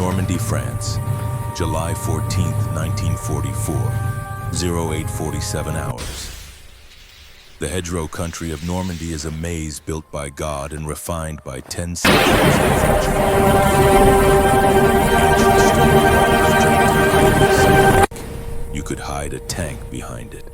Normandy, France, July 14th, 1944, 0847 hours. The hedgerow country of Normandy is a maze built by God and refined by 10 centuries of friendship. Ancient stone walls draped in ivy so thick you could hide a tank behind it.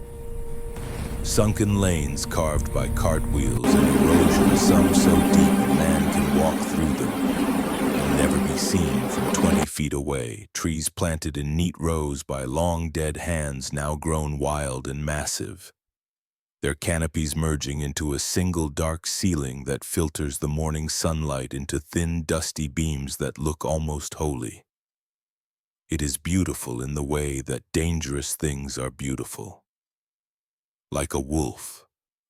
Sunken lanes carved by cartwheels and erosion, some so deep a man can walk through them and never be seen from 20 feet away. Trees planted in neat rows by long dead hands now grown wild and massive, their canopies merging into a single dark ceiling that filters the morning sunlight into thin, dusty beams that look almost holy. It is beautiful in the way that dangerous things are beautiful. Like a wolf,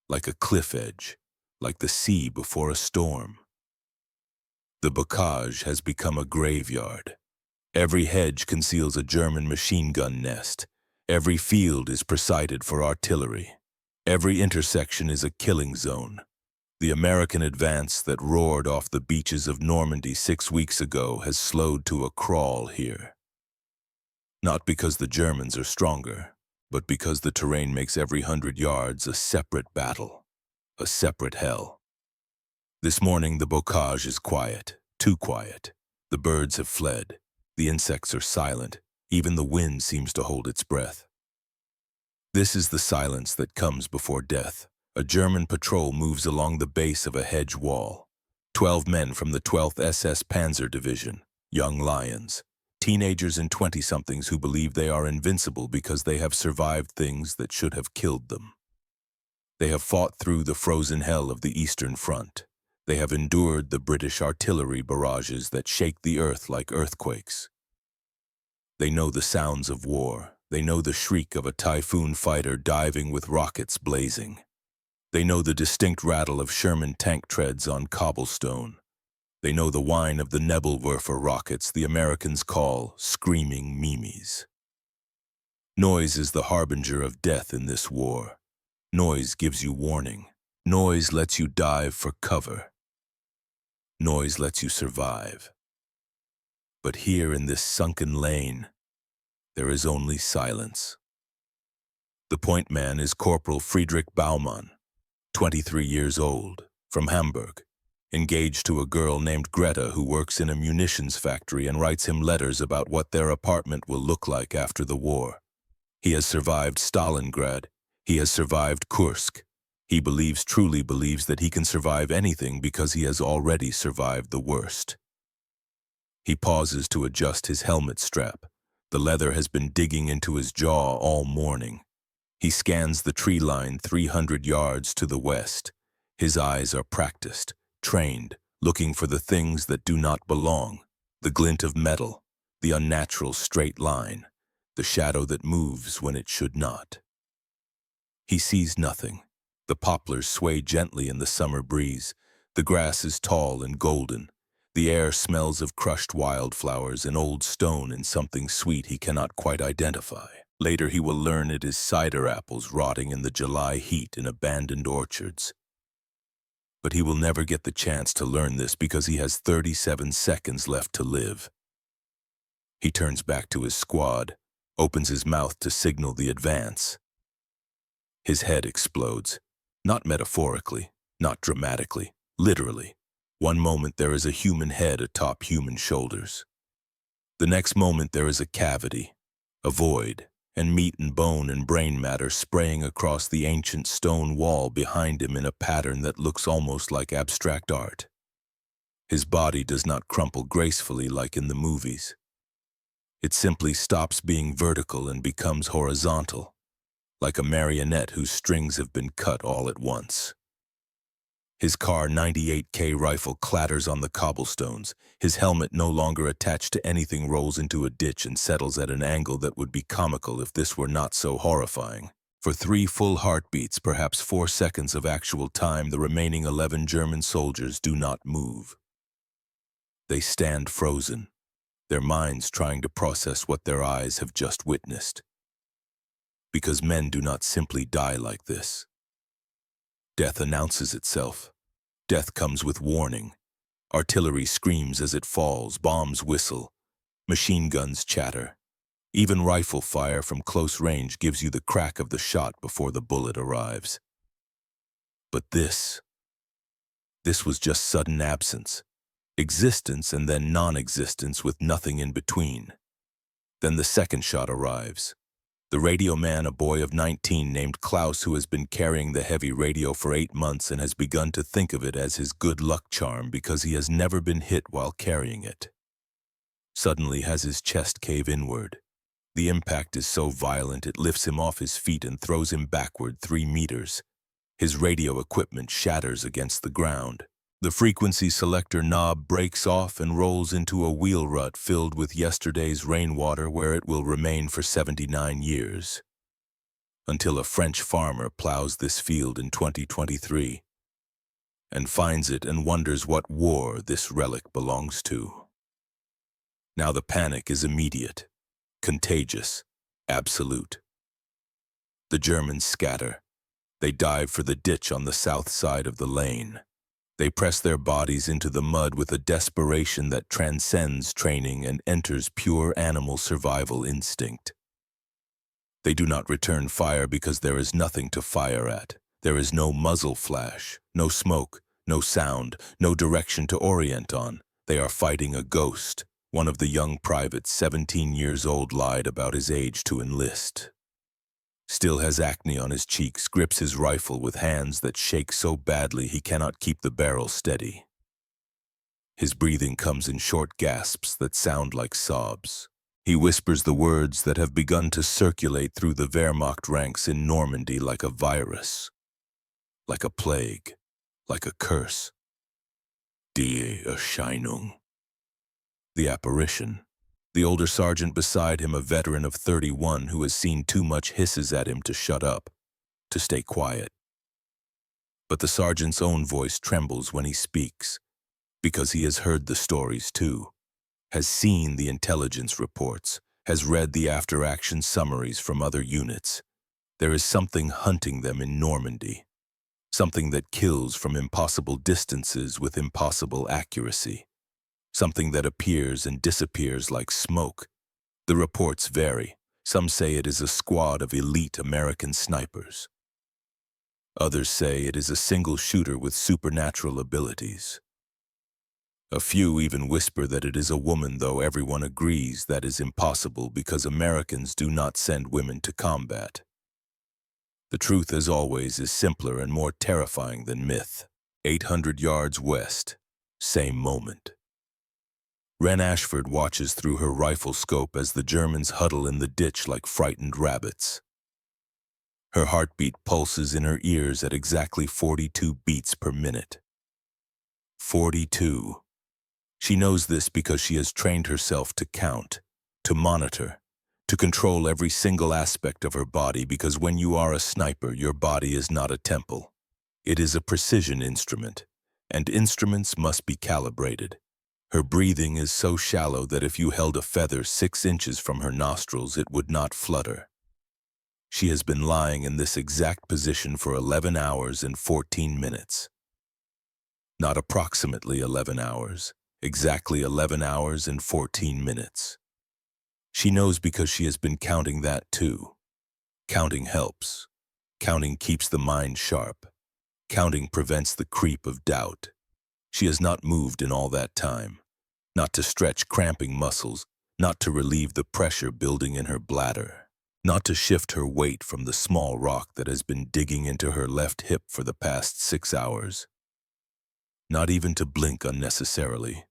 like a cliff edge, like the sea before a storm. The bocage has become a graveyard. Every hedge conceals a German machine gun nest. Every field is presided for artillery. Every intersection is a killing zone. The American advance that roared off the beaches of Normandy 6 weeks ago has slowed to a crawl here. Not because the Germans are stronger, but because the terrain makes every 100 yards a separate battle, a separate hell. This morning the bocage is quiet, too quiet. The birds have fled, the insects are silent, even the wind seems to hold its breath. This is the silence that comes before death. A German patrol moves along the base of a hedge wall. 12 men from the 12th SS Panzer Division, young lions. Teenagers and 20-somethings who believe they are invincible because they have survived things that should have killed them. They have fought through the frozen hell of the Eastern Front. They have endured the British artillery barrages that shake the earth like earthquakes. They know the sounds of war. They know the shriek of a Typhoon fighter diving with rockets blazing. They know the distinct rattle of Sherman tank treads on cobblestone. They know the whine of the Nebelwerfer rockets the Americans call screaming Mimis. Noise is the harbinger of death in this war. Noise gives you warning. Noise lets you dive for cover. Noise lets you survive. But here in this sunken lane, there is only silence. The point man is Corporal Friedrich Baumann, 23 years old, from Hamburg. Engaged to a girl named Greta who works in a munitions factory and writes him letters about what their apartment will look like after the war. He has survived Stalingrad. He has survived Kursk. He truly believes that he can survive anything because he has already survived the worst. He pauses to adjust his helmet strap. The leather has been digging into his jaw all morning. He scans the tree line 300 yards to the west. His eyes are practiced, trained, looking for the things that do not belong, the glint of metal, the unnatural straight line, the shadow that moves when it should not. He sees nothing. The poplars sway gently in the summer breeze. The grass is tall and golden. The air smells of crushed wildflowers and old stone and something sweet he cannot quite identify. Later he will learn it is cider apples rotting in the July heat in abandoned orchards. But he will never get the chance to learn this because he has 37 seconds left to live. He turns back to his squad, opens his mouth to signal the advance. His head explodes, not metaphorically, not dramatically, literally. One moment there is a human head atop human shoulders. The next moment there is a cavity, a void, and meat and bone and brain matter spraying across the ancient stone wall behind him in a pattern that looks almost like abstract art. His body does not crumple gracefully like in the movies. It simply stops being vertical and becomes horizontal, like a marionette whose strings have been cut all at once. His Kar 98K rifle clatters on the cobblestones. His helmet, no longer attached to anything, rolls into a ditch and settles at an angle that would be comical if this were not so horrifying. For 3 full heartbeats, perhaps 4 seconds of actual time, the remaining 11 German soldiers do not move. They stand frozen, their minds trying to process what their eyes have just witnessed. Because men do not simply die like this. Death announces itself. Death comes with warning. Artillery screams as it falls, bombs whistle. Machine guns chatter. Even rifle fire from close range gives you the crack of the shot before the bullet arrives. But this was just sudden absence, existence and then non-existence with nothing in between. Then the second shot arrives. The radio man, a boy of 19 named Klaus, who has been carrying the heavy radio for 8 months and has begun to think of it as his good luck charm because he has never been hit while carrying it, suddenly has his chest cave inward. The impact is so violent it lifts him off his feet and throws him backward 3 meters. His radio equipment shatters against the ground. The frequency selector knob breaks off and rolls into a wheel rut filled with yesterday's rainwater where it will remain for 79 years. Until a French farmer plows this field in 2023 and finds it and wonders what war this relic belongs to. Now the panic is immediate, contagious, absolute. The Germans scatter. They dive for the ditch on the south side of the lane. They press their bodies into the mud with a desperation that transcends training and enters pure animal survival instinct. They do not return fire because there is nothing to fire at. There is no muzzle flash, no smoke, no sound, no direction to orient on. They are fighting a ghost. One of the young privates, 17 years old, lied about his age to enlist. Still has acne on his cheeks, grips his rifle with hands that shake so badly he cannot keep the barrel steady. His breathing comes in short gasps that sound like sobs. He whispers the words that have begun to circulate through the Wehrmacht ranks in Normandy like a virus, like a plague, like a curse. Die Erscheinung. The apparition. The older sergeant beside him, a veteran of 31 who has seen too much, hisses at him to shut up, to stay quiet. But the sergeant's own voice trembles when he speaks, because he has heard the stories too, has seen the intelligence reports, has read the after-action summaries from other units. There is something hunting them in Normandy, something that kills from impossible distances with impossible accuracy. Something that appears and disappears like smoke. The reports vary. Some say it is a squad of elite American snipers. Others say it is a single shooter with supernatural abilities. A few even whisper that it is a woman, though everyone agrees that is impossible because Americans do not send women to combat. The truth, as always, is simpler and more terrifying than myth. 800 yards west, same moment. Wren Ashford watches through her rifle scope as the Germans huddle in the ditch like frightened rabbits. Her heartbeat pulses in her ears at exactly 42 beats per minute. 42. She knows this because she has trained herself to count, to monitor, to control every single aspect of her body, because when you are a sniper, your body is not a temple. It is a precision instrument, and instruments must be calibrated. Her breathing is so shallow that if you held a feather 6 inches from her nostrils, it would not flutter. She has been lying in this exact position for 11 hours and 14 minutes. Not approximately 11 hours, exactly 11 hours and 14 minutes. She knows because she has been counting that too. Counting helps. Counting keeps the mind sharp. Counting prevents the creep of doubt. She has not moved in all that time, not to stretch cramping muscles, not to relieve the pressure building in her bladder, not to shift her weight from the small rock that has been digging into her left hip for the past 6 hours, not even to blink unnecessarily.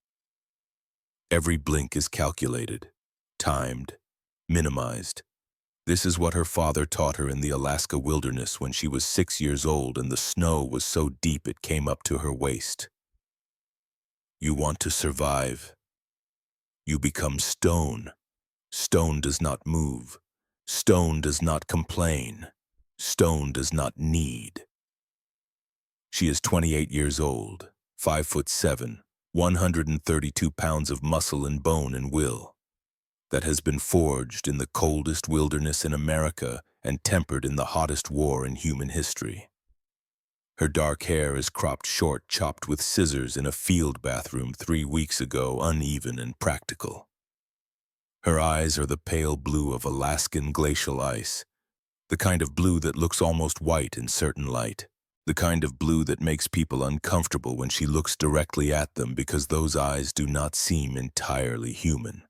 Every blink is calculated, timed, minimized. This is what her father taught her in the Alaska wilderness when she was 6 years old and the snow was so deep it came up to her waist. You want to survive. You become stone. Stone does not move. Stone does not complain. Stone does not need. She is 28 years old, 5'7", 132 pounds of muscle and bone and will, that has been forged in the coldest wilderness in America and tempered in the hottest war in human history. Her dark hair is cropped short, chopped with scissors in a field bathroom 3 weeks ago, uneven and practical. Her eyes are the pale blue of Alaskan glacial ice, the kind of blue that looks almost white in certain light, the kind of blue that makes people uncomfortable when she looks directly at them because those eyes do not seem entirely human.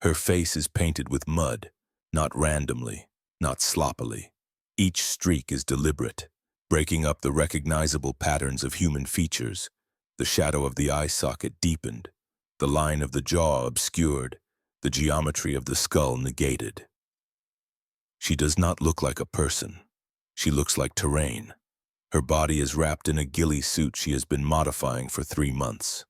Her face is painted with mud, not randomly, not sloppily. Each streak is deliberate, breaking up the recognizable patterns of human features. The shadow of the eye socket deepened, the line of the jaw obscured, the geometry of the skull negated. She does not look like a person. She looks like terrain. Her body is wrapped in a ghillie suit she has been modifying for 3 months.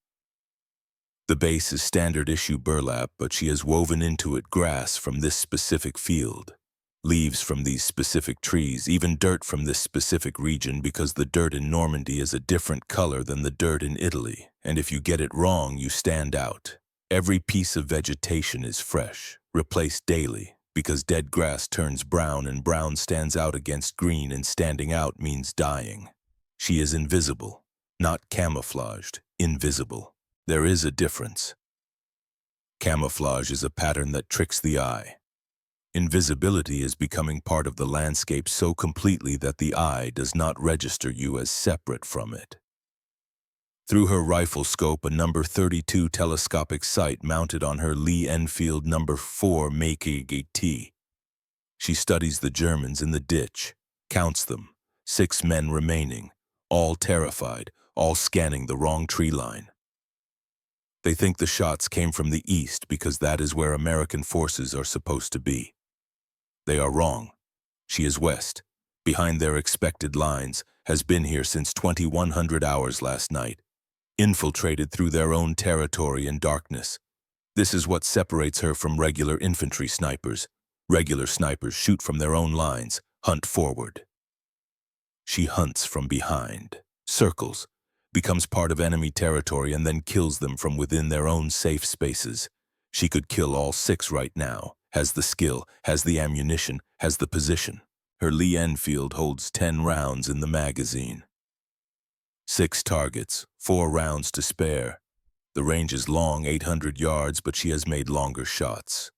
The base is standard issue burlap, but she has woven into it grass from this specific field, leaves from these specific trees, even dirt from this specific region, because the dirt in Normandy is a different color than the dirt in Italy, and if you get it wrong, you stand out. Every piece of vegetation is fresh, replaced daily, because dead grass turns brown and brown stands out against green, and standing out means dying. She is invisible, not camouflaged, invisible. There is a difference. Camouflage is a pattern that tricks the eye. Invisibility is becoming part of the landscape so completely that the eye does not register you as separate from it. Through her rifle scope, a number 32 telescopic sight mounted on her Lee Enfield number 4 making T. She studies the Germans in the ditch, counts them, 6 men remaining, all terrified, all scanning the wrong tree line. They think the shots came from the east because that is where American forces are supposed to be. They are wrong. She is west, behind their expected lines, has been here since 2100 hours last night, infiltrated through their own territory in darkness. This is what separates her from regular infantry snipers. Regular snipers shoot from their own lines, hunt forward. She hunts from behind, circles, becomes part of enemy territory, and then kills them from within their own safe spaces. She could kill all 6 right now, has the skill, has the ammunition, has the position. Her Lee Enfield holds 10 rounds in the magazine. 6 targets, 4 rounds to spare. The range is long, 800 yards, but she has made longer shots.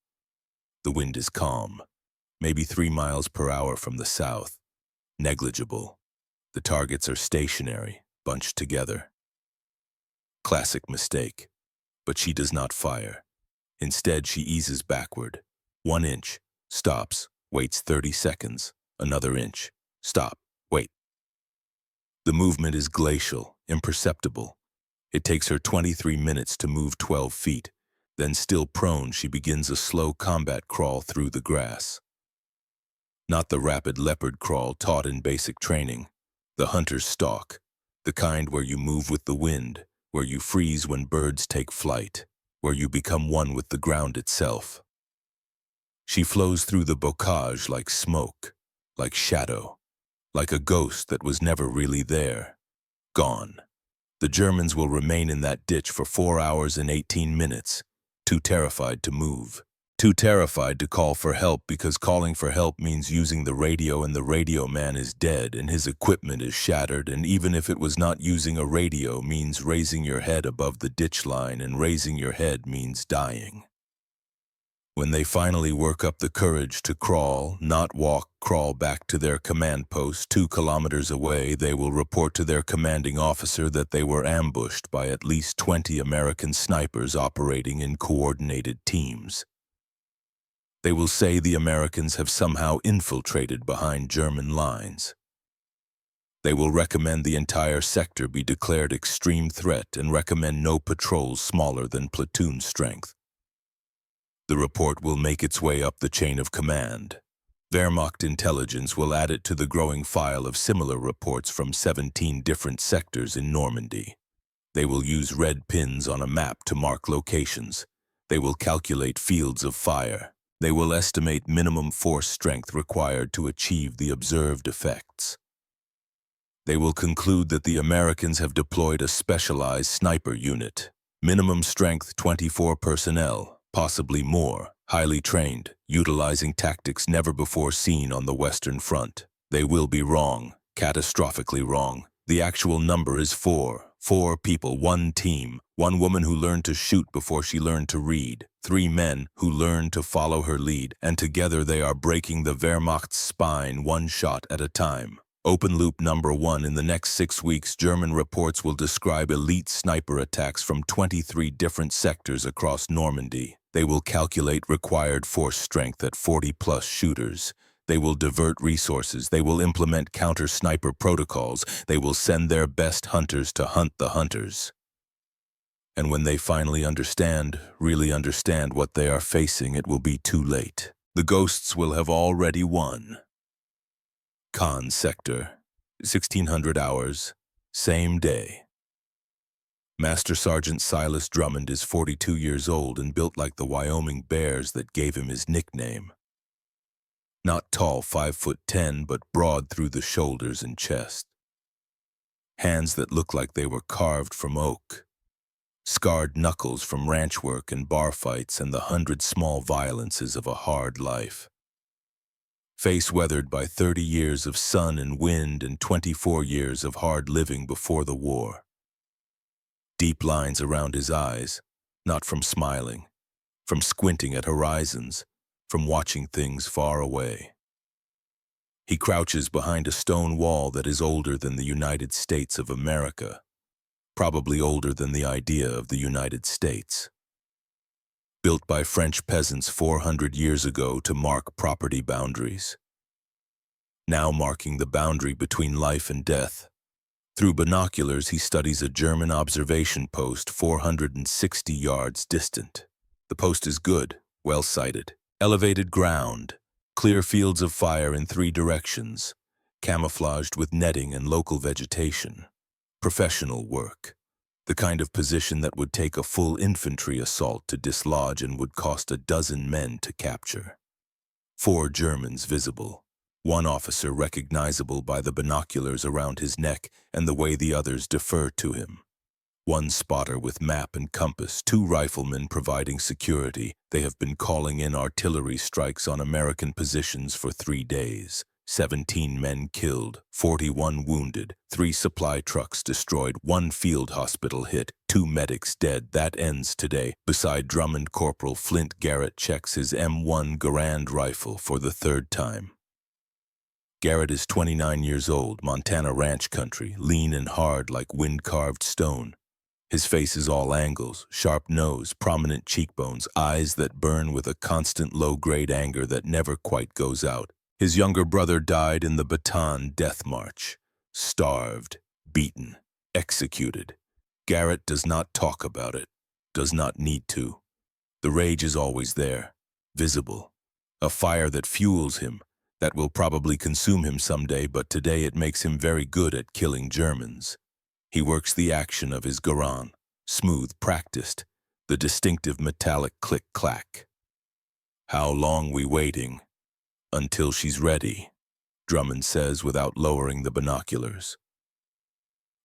The wind is calm, maybe 3 miles per hour from the south. Negligible. The targets are stationary, bunched together. Classic mistake, but she does not fire. Instead, she eases backward. 1 inch, stops, waits 30 seconds. Another inch, stop, wait. The movement is glacial, imperceptible. It takes her 23 minutes to move 12 feet. Then, still prone, she begins a slow combat crawl through the grass. Not the rapid leopard crawl taught in basic training. The hunter's stalk, the kind where you move with the wind, where you freeze when birds take flight, where you become one with the ground itself. She flows through the bocage like smoke, like shadow, like a ghost that was never really there. Gone. The Germans will remain in that ditch for 4 hours and 18 minutes, too terrified to move, too terrified to call for help, because calling for help means using the radio, and the radio man is dead and his equipment is shattered, and even if it was not using a radio means raising your head above the ditch line, and raising your head means dying. When they finally work up the courage to crawl, not walk, crawl back to their command post 2 kilometers away, they will report to their commanding officer that they were ambushed by at least 20 American snipers operating in coordinated teams. They will say the Americans have somehow infiltrated behind German lines. They will recommend the entire sector be declared extreme threat and recommend no patrols smaller than platoon strength. The report will make its way up the chain of command. Wehrmacht intelligence will add it to the growing file of similar reports from 17 different sectors in Normandy. They will use red pins on a map to mark locations. They will calculate fields of fire. They will estimate minimum force strength required to achieve the observed effects. They will conclude that the Americans have deployed a specialized sniper unit. Minimum strength 24 personnel. Possibly more, highly trained, utilizing tactics never before seen on the Western Front. They will be wrong, catastrophically wrong. The actual number is 4. 4 people, 1 team, 1 woman who learned to shoot before she learned to read. Three men who learn to follow her lead, and together they are breaking the Wehrmacht's spine one shot at a time. Open loop number 1. In the next 6 weeks, German reports will describe elite sniper attacks from 23 different sectors across Normandy. They will calculate required force strength at 40+ shooters. They will divert resources. They will implement counter-sniper protocols. They will send their best hunters to hunt the hunters. And when they finally understand, really understand what they are facing, it will be too late. The ghosts will have already won. Khan Sector, 1600 hours, same day. Master Sergeant Silas Drummond is 42 years old and built like the Wyoming Bears that gave him his nickname. Not tall, 5'10", but broad through the shoulders and chest. Hands that look like they were carved from oak. Scarred knuckles from ranch work and bar fights and the 100 small violences of a hard life. Face weathered by 30 years of sun and wind and 24 years of hard living before the war. Deep lines around his eyes, not from smiling, from squinting at horizons, from watching things far away. He crouches behind a stone wall that is older than the United States of America, probably older than the idea of the United States. Built by French peasants 400 years ago to mark property boundaries. Now marking the boundary between life and death. Through binoculars, he studies a German observation post 460 yards distant. The post is good, well sighted. Elevated ground, clear fields of fire in 3 directions, camouflaged with netting and local vegetation. Professional work. The kind of position that would take a full infantry assault to dislodge and would cost a dozen men to capture. 4 Germans visible. 1 officer recognizable by the binoculars around his neck and the way the others defer to him. 1 spotter with map and compass, 2 riflemen providing security. They have been calling in artillery strikes on American positions for 3 days. 17 men killed, 41 wounded, 3 supply trucks destroyed, 1 field hospital hit, 2 medics dead. That ends today. Beside Drummond, Corporal Flint Garrett checks his M1 Garand rifle for the 3rd time. Garrett is 29 years old, Montana ranch country, lean and hard like wind-carved stone. His face is all angles, sharp nose, prominent cheekbones, eyes that burn with a constant low-grade anger that never quite goes out. His younger brother died in the Bataan Death March. Starved, beaten, executed. Garrett does not talk about it, does not need to. The rage is always there, visible. A fire that fuels him, that will probably consume him someday, but today it makes him very good at killing Germans. He works the action of his Garand, smooth, practiced, the distinctive metallic click-clack. How long we waiting? Until she's ready, Drummond says without lowering the binoculars.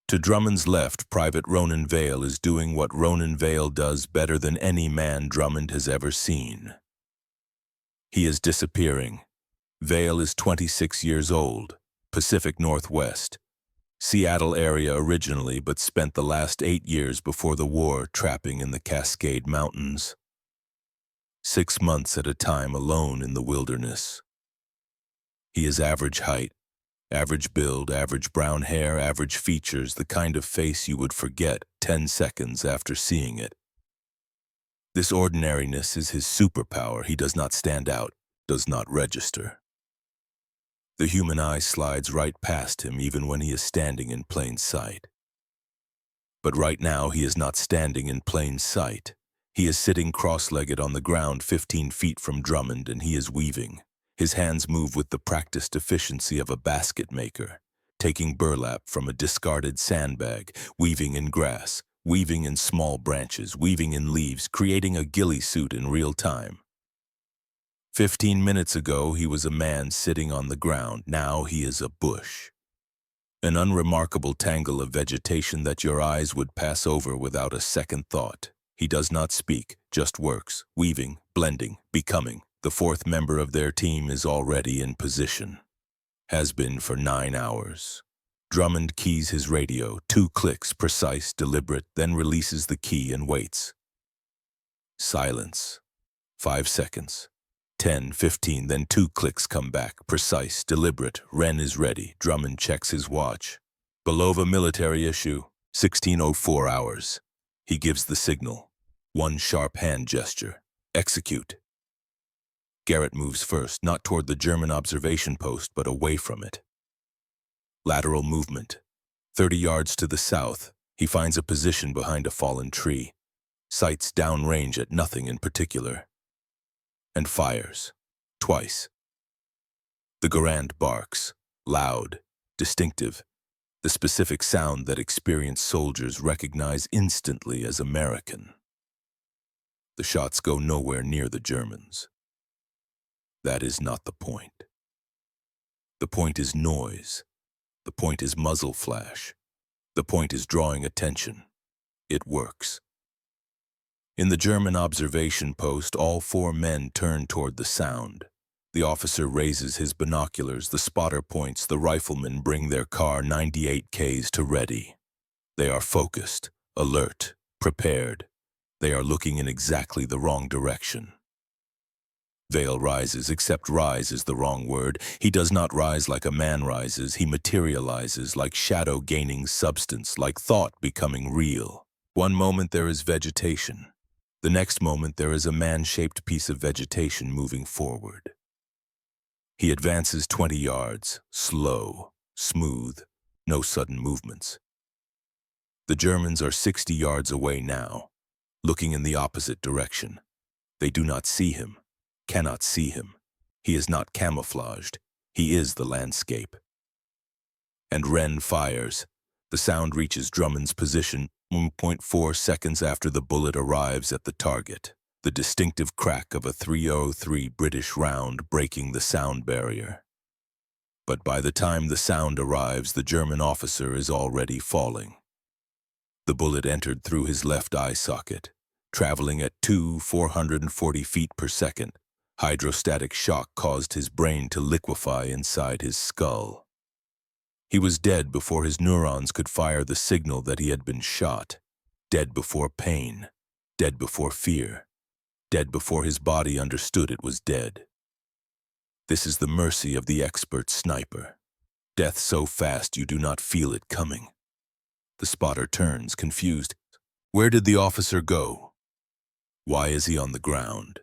To Drummond's left, Private Ronan Vale is doing what Ronan Vale does better than any man Drummond has ever seen. He is disappearing. Vale is 26 years old, Pacific Northwest, Seattle area originally, but spent the last 8 years before the war trapping in the Cascade Mountains. 6 months at a time alone in the wilderness. He is average height, average build, average brown hair, average features, the kind of face you would forget 10 seconds after seeing it. This ordinariness is his superpower. He does not stand out, does not register. The human eye slides right past him even when he is standing in plain sight. But right now he is not standing in plain sight. He is sitting cross-legged on the ground 15 feet from Drummond, and he is weaving. His hands move with the practiced efficiency of a basket maker, taking burlap from a discarded sandbag, weaving in grass, weaving in small branches, weaving in leaves, creating a ghillie suit in real time. 15 minutes ago, he was a man sitting on the ground. Now he is a bush. An unremarkable tangle of vegetation that your eyes would pass over without a second thought. He does not speak, just works, weaving, blending, becoming. The 4th member of their team is already in position. Has been for 9 hours. Drummond keys his radio, 2 clicks, precise, deliberate, then releases the key and waits. Silence. 5 seconds. 10, 15, then 2 clicks come back. Precise, deliberate. Wren is ready. Drummond checks his watch. Belova military issue. 16:04 hours. He gives the signal. 1 sharp hand gesture. Execute. Garrett moves first, not toward the German observation post, but away from it. Lateral movement. 30 yards to the south, he finds a position behind a fallen tree, sights downrange at nothing in particular, and fires. Twice. The Garand barks, loud, distinctive, the specific sound that experienced soldiers recognize instantly as American. The shots go nowhere near the Germans. That is not the point. The point is noise. The point is muzzle flash. The point is drawing attention. It works. In the German observation post, all 4 men turn toward the sound. The officer raises his binoculars, the spotter points, the riflemen bring their Kar 98Ks to ready. They are focused, alert, prepared. They are looking in exactly the wrong direction. Vale rises, except rise is the wrong word. He does not rise like a man rises. He materializes like shadow gaining substance, like thought becoming real. One moment there is vegetation. The next moment there is a man-shaped piece of vegetation moving forward. He advances 20 yards, slow, smooth, no sudden movements. The Germans are 60 yards away now, looking in the opposite direction. They do not see him. Cannot see him. He is not camouflaged. He is the landscape. And Wren fires. The sound reaches Drummond's position 1.4 seconds after the bullet arrives at the target. The distinctive crack of a .303 British round breaking the sound barrier. But by the time the sound arrives, the German officer is already falling. The bullet entered through his left eye socket, traveling at 440 feet per second. Hydrostatic shock caused his brain to liquefy inside his skull. He was dead before his neurons could fire the signal that he had been shot. Dead before pain. Dead before fear. Dead before his body understood it was dead. This is the mercy of the expert sniper. Death so fast you do not feel it coming. The spotter turns, confused. Where did the officer go? Why is he on the ground?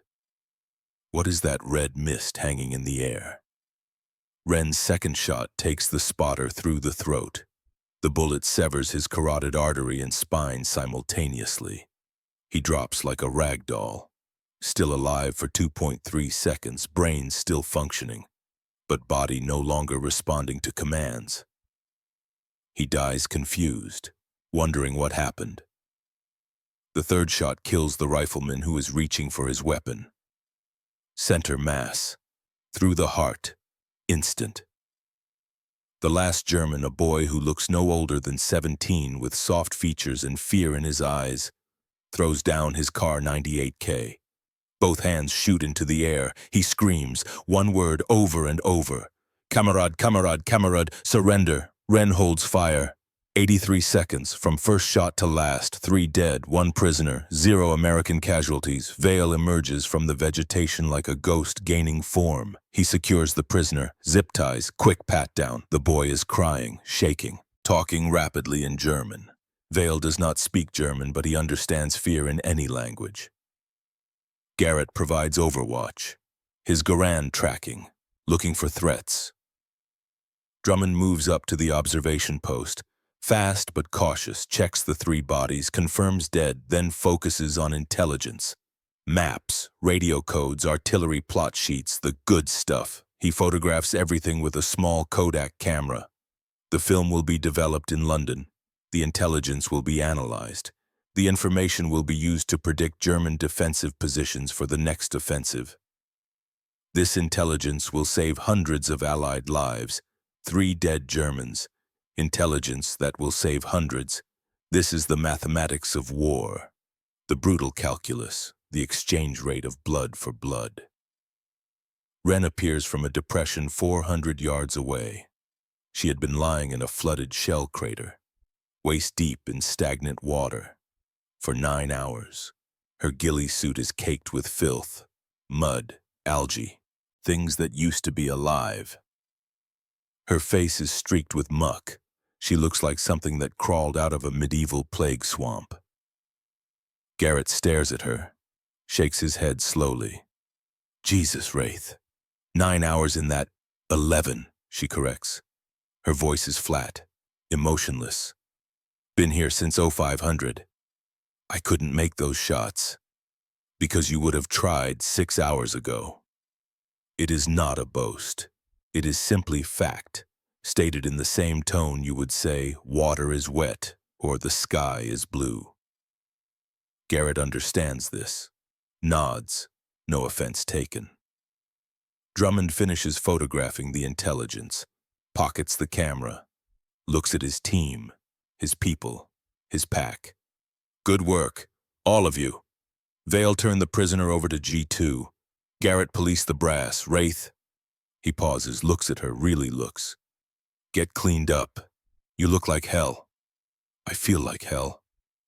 What is that red mist hanging in the air? Wren's second shot takes the spotter through the throat. The bullet severs his carotid artery and spine simultaneously. He drops like a rag doll, still alive for 2.3 seconds, brain still functioning, but body no longer responding to commands. He dies confused, wondering what happened. The third shot kills the rifleman who is reaching for his weapon. Center mass, through the heart, instant. The last German, a boy who looks no older than 17 with soft features and fear in his eyes, throws down his Kar 98K. Both hands shoot into the air. He screams, one word over and over. Kamerad, kamerad, kamerad, surrender. Wren holds fire. 83 seconds, from first shot to last, 3 dead, 1 prisoner, 0 American casualties. Vale emerges from the vegetation like a ghost gaining form. He secures the prisoner, zip ties, quick pat down. The boy is crying, shaking, talking rapidly in German. Vale does not speak German, but he understands fear in any language. Garrett provides overwatch, his Garand tracking, looking for threats. Drummond moves up to the observation post, fast but cautious, checks the 3 bodies, confirms dead, then focuses on intelligence. Maps, radio codes, artillery plot sheets, the good stuff. He photographs everything with a small Kodak camera. The film will be developed in London. The intelligence will be analyzed. The information will be used to predict German defensive positions for the next offensive. This intelligence will save hundreds of Allied lives, 3 dead Germans. Intelligence that will save hundreds. This is the mathematics of war, the brutal calculus, the exchange rate of blood for blood. Wren appears from a depression 400 yards away. She had been lying in a flooded shell crater, waist deep in stagnant water, for 9 hours. Her ghillie suit is caked with filth. mud, algae, things that used to be alive. Her face is streaked with muck. She looks like something that crawled out of a medieval plague swamp. Garrett stares at her, shakes his head slowly. Jesus, Wraith. 9 hours in that 11, she corrects. Her voice is flat, emotionless. Been here since 0500. I couldn't make those shots. Because you would have tried 6 hours ago. It is not a boast. It is simply fact, stated in the same tone you would say water is wet or the sky is blue. Garrett understands this, nods, no offense taken. Drummond finishes photographing the intelligence, pockets the camera, looks at his team, his people, his pack. Good work, all of you. Vale turned the prisoner over to G2. Garrett policed the brass. Wraith. He pauses, looks at her, really looks. Get cleaned up. You look like hell. I feel like hell.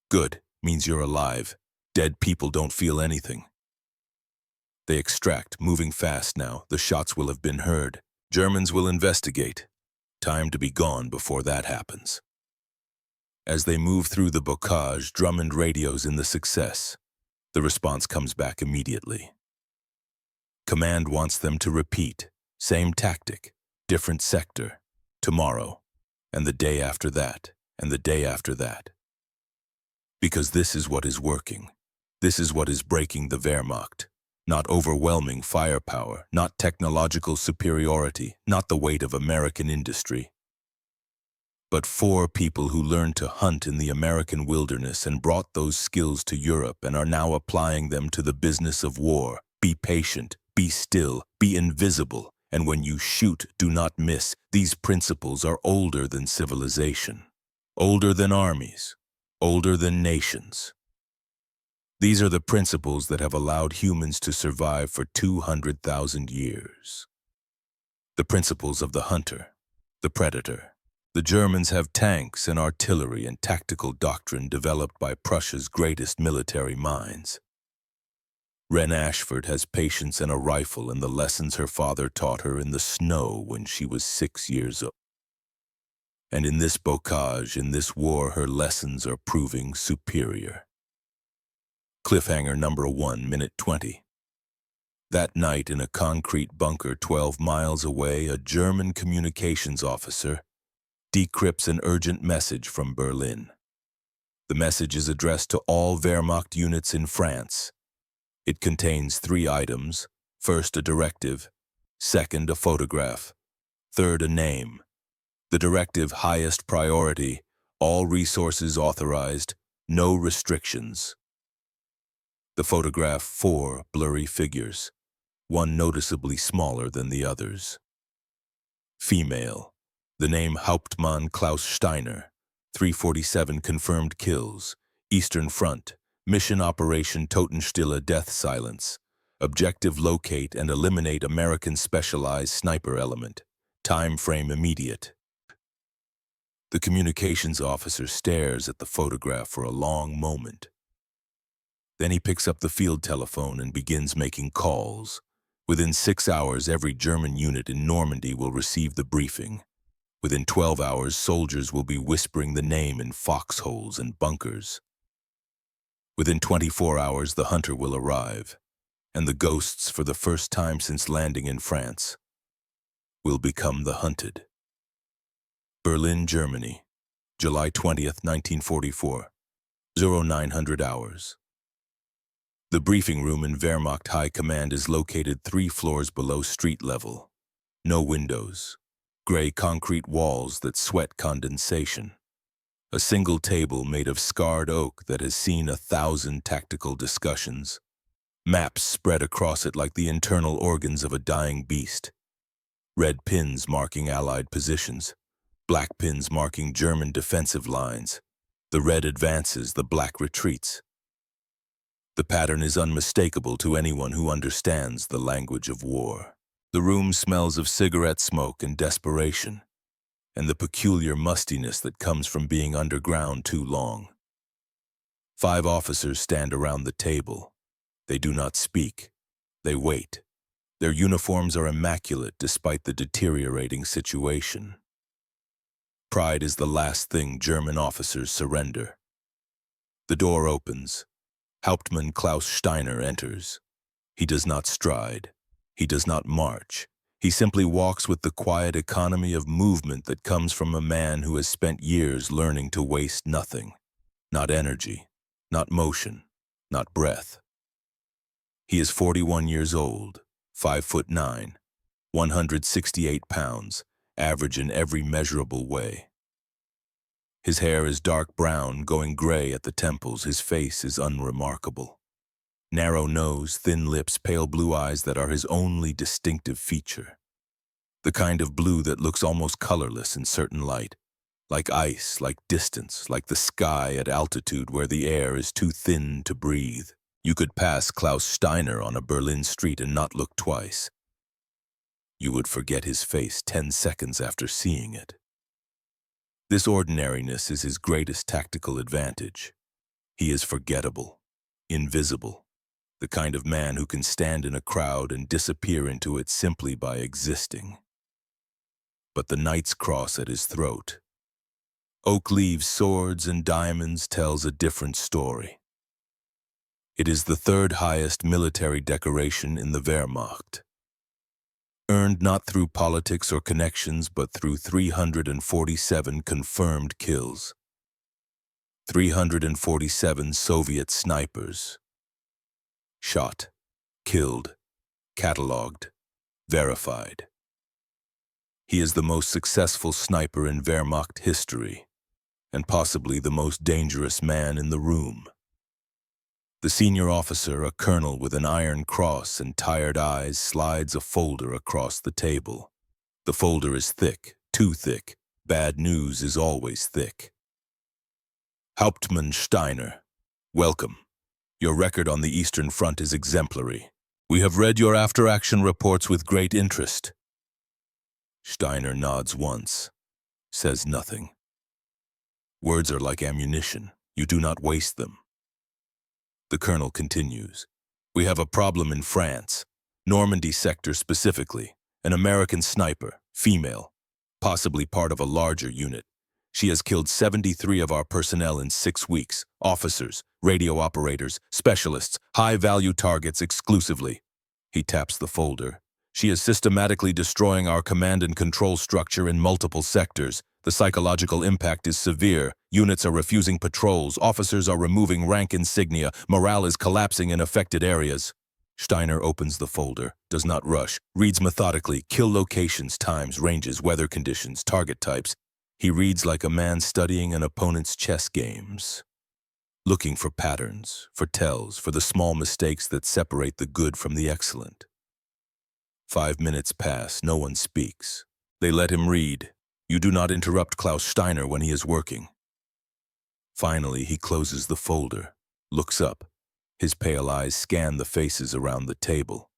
Good, means you're alive. Dead people don't feel anything. They extract, moving fast now. The shots will have been heard. Germans will investigate. Time to be gone before that happens. As they move through the bocage, Drummond radios in the success. The response comes back immediately. Command wants them to repeat. Same tactic, different sector. Tomorrow, and the day after that, and the day after that. Because this is what is working. This is what is breaking the Wehrmacht. Not overwhelming firepower, not technological superiority, not the weight of American industry. But 4 people who learned to hunt in the American wilderness and brought those skills to Europe and are now applying them to the business of war. Be patient, be still, be invisible, and when you shoot, do not miss. These principles are older than civilization, older than armies, older than nations. These are the principles that have allowed humans to survive for 200,000 years. The principles of the hunter, the predator. The Germans have tanks and artillery and tactical doctrine developed by Prussia's greatest military minds. Wren Ashford has patience and a rifle and the lessons her father taught her in the snow when she was 6 years old. And in this bocage, in this war, her lessons are proving superior. Cliffhanger number 1, minute 20. That night in a concrete bunker 12 miles away, a German communications officer decrypts an urgent message from Berlin. The message is addressed to all Wehrmacht units in France. It contains 3 items. First, a directive. Second, a photograph. Third, a name. The directive, highest priority. All resources authorized. No restrictions. The photograph, 4 blurry figures. One noticeably smaller than the others. Female. The name Hauptmann Klaus Steiner. 347 confirmed kills. Eastern Front. Mission Operation Totenstille Death Silence. Objective locate and eliminate American specialized sniper element. Time frame immediate. The communications officer stares at the photograph for a long moment. Then he picks up the field telephone and begins making calls. Within 6 hours, every German unit in Normandy will receive the briefing. Within 12 hours, soldiers will be whispering the name in foxholes and bunkers. Within 24 hours, the hunter will arrive, and the ghosts, for the first time since landing in France, will become the hunted. Berlin, Germany, July 20th, 1944, 0900 hours. The briefing room in Wehrmacht High Command is located 3 floors below street level. No windows. Gray concrete walls that sweat condensation. A single table made of scarred oak that has seen 1,000 tactical discussions. Maps spread across it like the internal organs of a dying beast. Red pins marking Allied positions. Black pins marking German defensive lines. The red advances, the black retreats. The pattern is unmistakable to anyone who understands the language of war. The room smells of cigarette smoke and desperation, and the peculiar mustiness that comes from being underground too long. 5 officers stand around the table. They do not speak. They wait. Their uniforms are immaculate despite the deteriorating situation. Pride is the last thing German officers surrender. The door opens. Hauptmann Klaus Steiner enters. He does not stride. He does not march. He simply walks with the quiet economy of movement that comes from a man who has spent years learning to waste nothing. Not energy, not motion, not breath. He is 41 years old, 5'9", 168 pounds, average in every measurable way. His hair is dark brown, going gray at the temples. His face is unremarkable. Narrow nose, thin lips, pale blue eyes that are his only distinctive feature. The kind of blue that looks almost colorless in certain light, like ice, like distance, like the sky at altitude where the air is too thin to breathe. You could pass Klaus Steiner on a Berlin street and not look twice. You would forget his face 10 seconds after seeing it. This ordinariness is his greatest tactical advantage. He is forgettable, invisible, the kind of man who can stand in a crowd and disappear into it simply by existing. But the Knight's Cross at his throat. Oak leaves, swords, and diamonds tells a different story. It is the third highest military decoration in the Wehrmacht. Earned not through politics or connections, but through 347 confirmed kills. 347 Soviet snipers. Shot, killed, catalogued, verified. He is the most successful sniper in Wehrmacht history, and possibly the most dangerous man in the room. The senior officer, a colonel with an iron cross and tired eyes, slides a folder across the table. The folder is thick, too thick. Bad news is always thick. Hauptmann Steiner, welcome. Your record on the Eastern Front is exemplary. We have read your after-action reports with great interest. Steiner nods once, says nothing. Words are like ammunition. You do not waste them. The colonel continues. We have a problem in France, Normandy sector specifically. An American sniper, female, possibly part of a larger unit. She has killed 73 of our personnel in 6 weeks, officers, radio operators, specialists, high-value targets exclusively. He taps the folder. She is systematically destroying our command and control structure in multiple sectors. The psychological impact is severe. Units are refusing patrols. Officers are removing rank insignia. Morale is collapsing in affected areas. Steiner opens the folder, does not rush, reads methodically, kill locations, times, ranges, weather conditions, target types. He reads like a man studying an opponent's chess games, looking for patterns, for tells, for the small mistakes that separate the good from the excellent. 5 minutes pass, no one speaks. They let him read. You do not interrupt Klaus Steiner when he is working. Finally, he closes the folder, looks up. His pale eyes scan the faces around the table.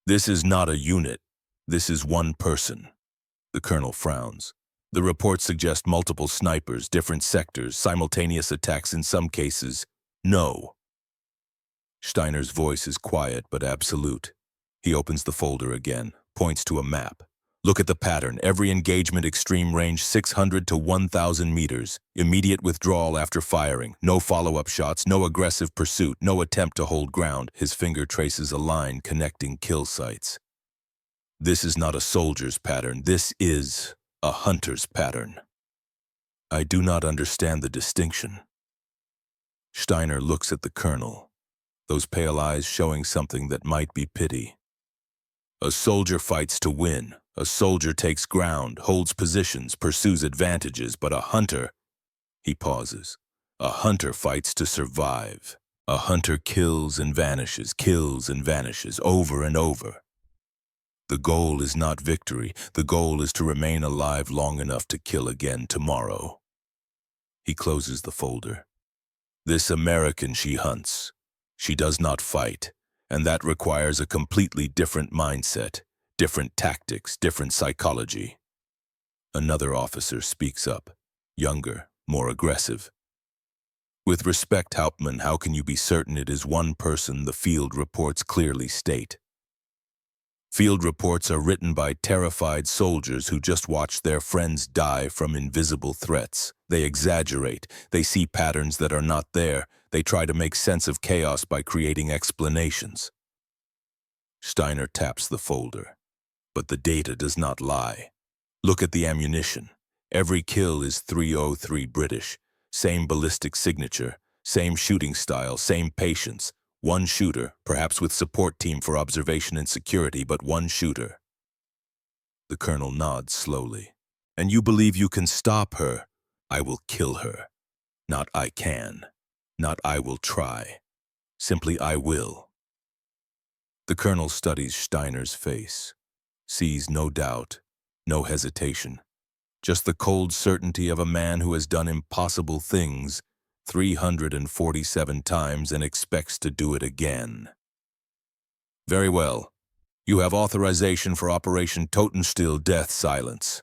This is not a unit. This is one person. The colonel frowns. The reports suggest multiple snipers, different sectors, simultaneous attacks in some cases. No. Steiner's voice is quiet but absolute. He opens the folder again, points to a map. Look at the pattern. Every engagement extreme range 600 to 1,000 meters. Immediate withdrawal after firing. No follow-up shots, no aggressive pursuit, no attempt to hold ground. His finger traces a line connecting kill sites. This is not a soldier's pattern. This is a hunter's pattern. I do not understand the distinction. Steiner looks at the colonel, those pale eyes showing something that might be pity. A soldier fights to win. A soldier takes ground, holds positions, pursues advantages, but a hunter, he pauses. A hunter fights to survive. A hunter kills and vanishes, over and over. The goal is not victory. The goal is to remain alive long enough to kill again tomorrow. He closes the folder. This American she hunts. She does not fight, and that requires a completely different mindset. Different tactics, different psychology. Another officer speaks up, younger, more aggressive. With respect, Hauptmann, how can you be certain it is one person? The field reports clearly state. Field reports are written by terrified soldiers who just watched their friends die from invisible threats. They exaggerate. They see patterns that are not there. They try to make sense of chaos by creating explanations. Steiner taps the folder. But the data does not lie. Look at the ammunition. Every kill is 303 British. Same ballistic signature, same shooting style, same patience. One shooter, perhaps with support team for observation and security, but one shooter. The colonel nods slowly. And you believe you can stop her? I will kill her. Not I can. Not I will try. Simply I will. The colonel studies Steiner's face. Sees no doubt, no hesitation. Just the cold certainty of a man who has done impossible things 347 times and expects to do it again. Very well. You have authorization for Operation Totenstill Death Silence.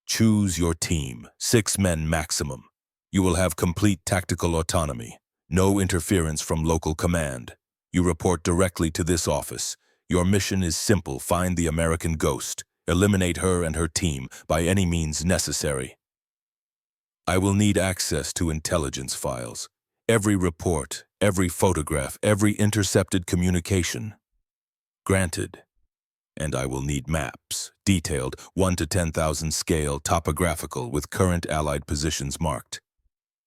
Choose your team, 6 men maximum. You will have complete tactical autonomy, no interference from local command. You report directly to this office. Your mission is simple: find the American Ghost. Eliminate her and her team by any means necessary. I will need access to intelligence files. Every report, every photograph, every intercepted communication. Granted. And I will need maps, detailed, 1 to 10,000 scale, topographical, with current Allied positions marked.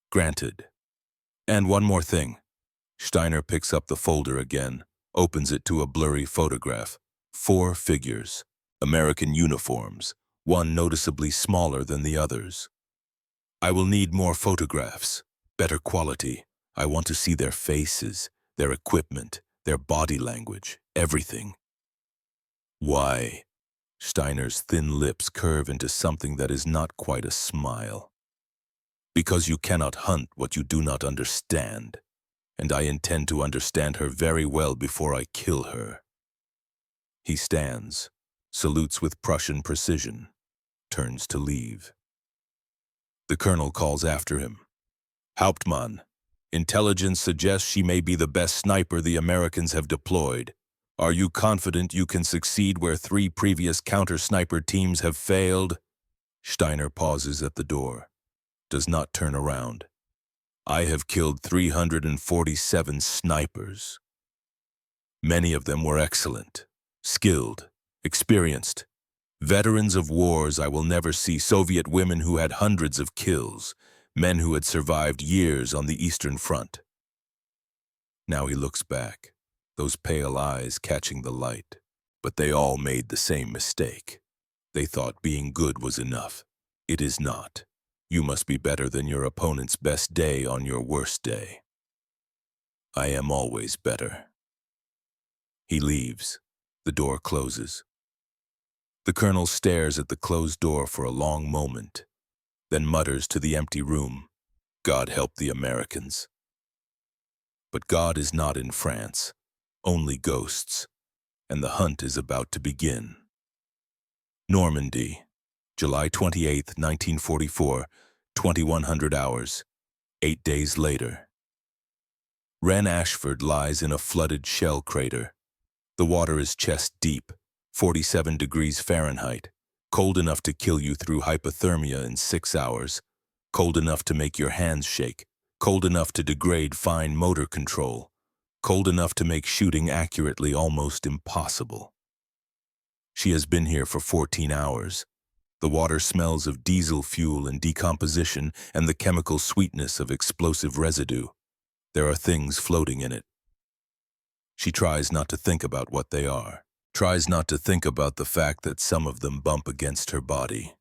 Granted. And one more thing. Steiner picks up the folder again, opens it to a blurry photograph. 4 figures. American uniforms, one noticeably smaller than the others. I will need more photographs, better quality. I want to see their faces, their equipment, their body language, everything. Why? Steiner's thin lips curve into something that is not quite a smile. Because you cannot hunt what you do not understand, and I intend to understand her very well before I kill her. He stands, salutes with Prussian precision, turns to leave. The colonel calls after him. Hauptmann, intelligence suggests she may be the best sniper the Americans have deployed. Are you confident you can succeed where 3 previous counter-sniper teams have failed? Steiner pauses at the door, does not turn around. I have killed 347 snipers. Many of them were excellent, skilled, experienced. Veterans of wars I will never see, Soviet women who had hundreds of kills, men who had survived years on the Eastern Front. Now he looks back, those pale eyes catching the light. But they all made the same mistake. They thought being good was enough. It is not. You must be better than your opponent's best day on your worst day. I am always better. He leaves. The door closes. The colonel stares at the closed door for a long moment, then mutters to the empty room, God help the Americans. But God is not in France, only ghosts, and the hunt is about to begin. Normandy, July 28, 1944, 2100 hours, 8 days later. Ren Ashford lies in a flooded shell crater. The water is chest deep, 47 degrees Fahrenheit, cold enough to kill you through hypothermia in 6 hours, cold enough to make your hands shake, cold enough to degrade fine motor control, cold enough to make shooting accurately almost impossible. She has been here for 14 hours. The water smells of diesel fuel and decomposition and the chemical sweetness of explosive residue. There are things floating in it. She tries not to think about what they are. Tries not to think about the fact that some of them bump against her body.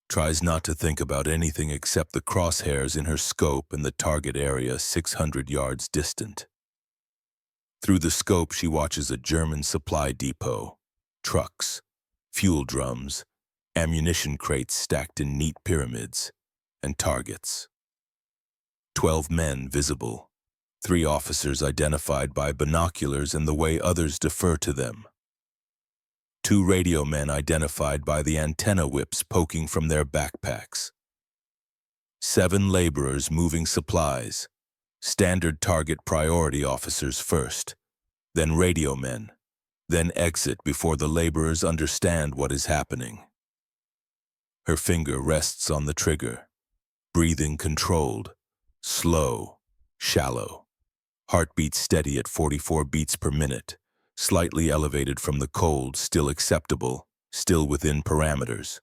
Tries not to think about anything except the crosshairs in her scope and the target area 600 yards distant. Through the scope, she watches a German supply depot, trucks, fuel drums, ammunition crates stacked in neat pyramids, and targets. 12 men visible, 3 officers identified by binoculars and the way others defer to them. 2 radio men identified by the antenna whips poking from their backpacks. 7 laborers moving supplies, standard target priority officers first, then radio men, Then exit before the laborers understand what is happening. Her finger rests on the trigger, breathing controlled, slow, shallow. Heartbeat steady at 44 beats per minute, slightly elevated from the cold, still acceptable, still within parameters.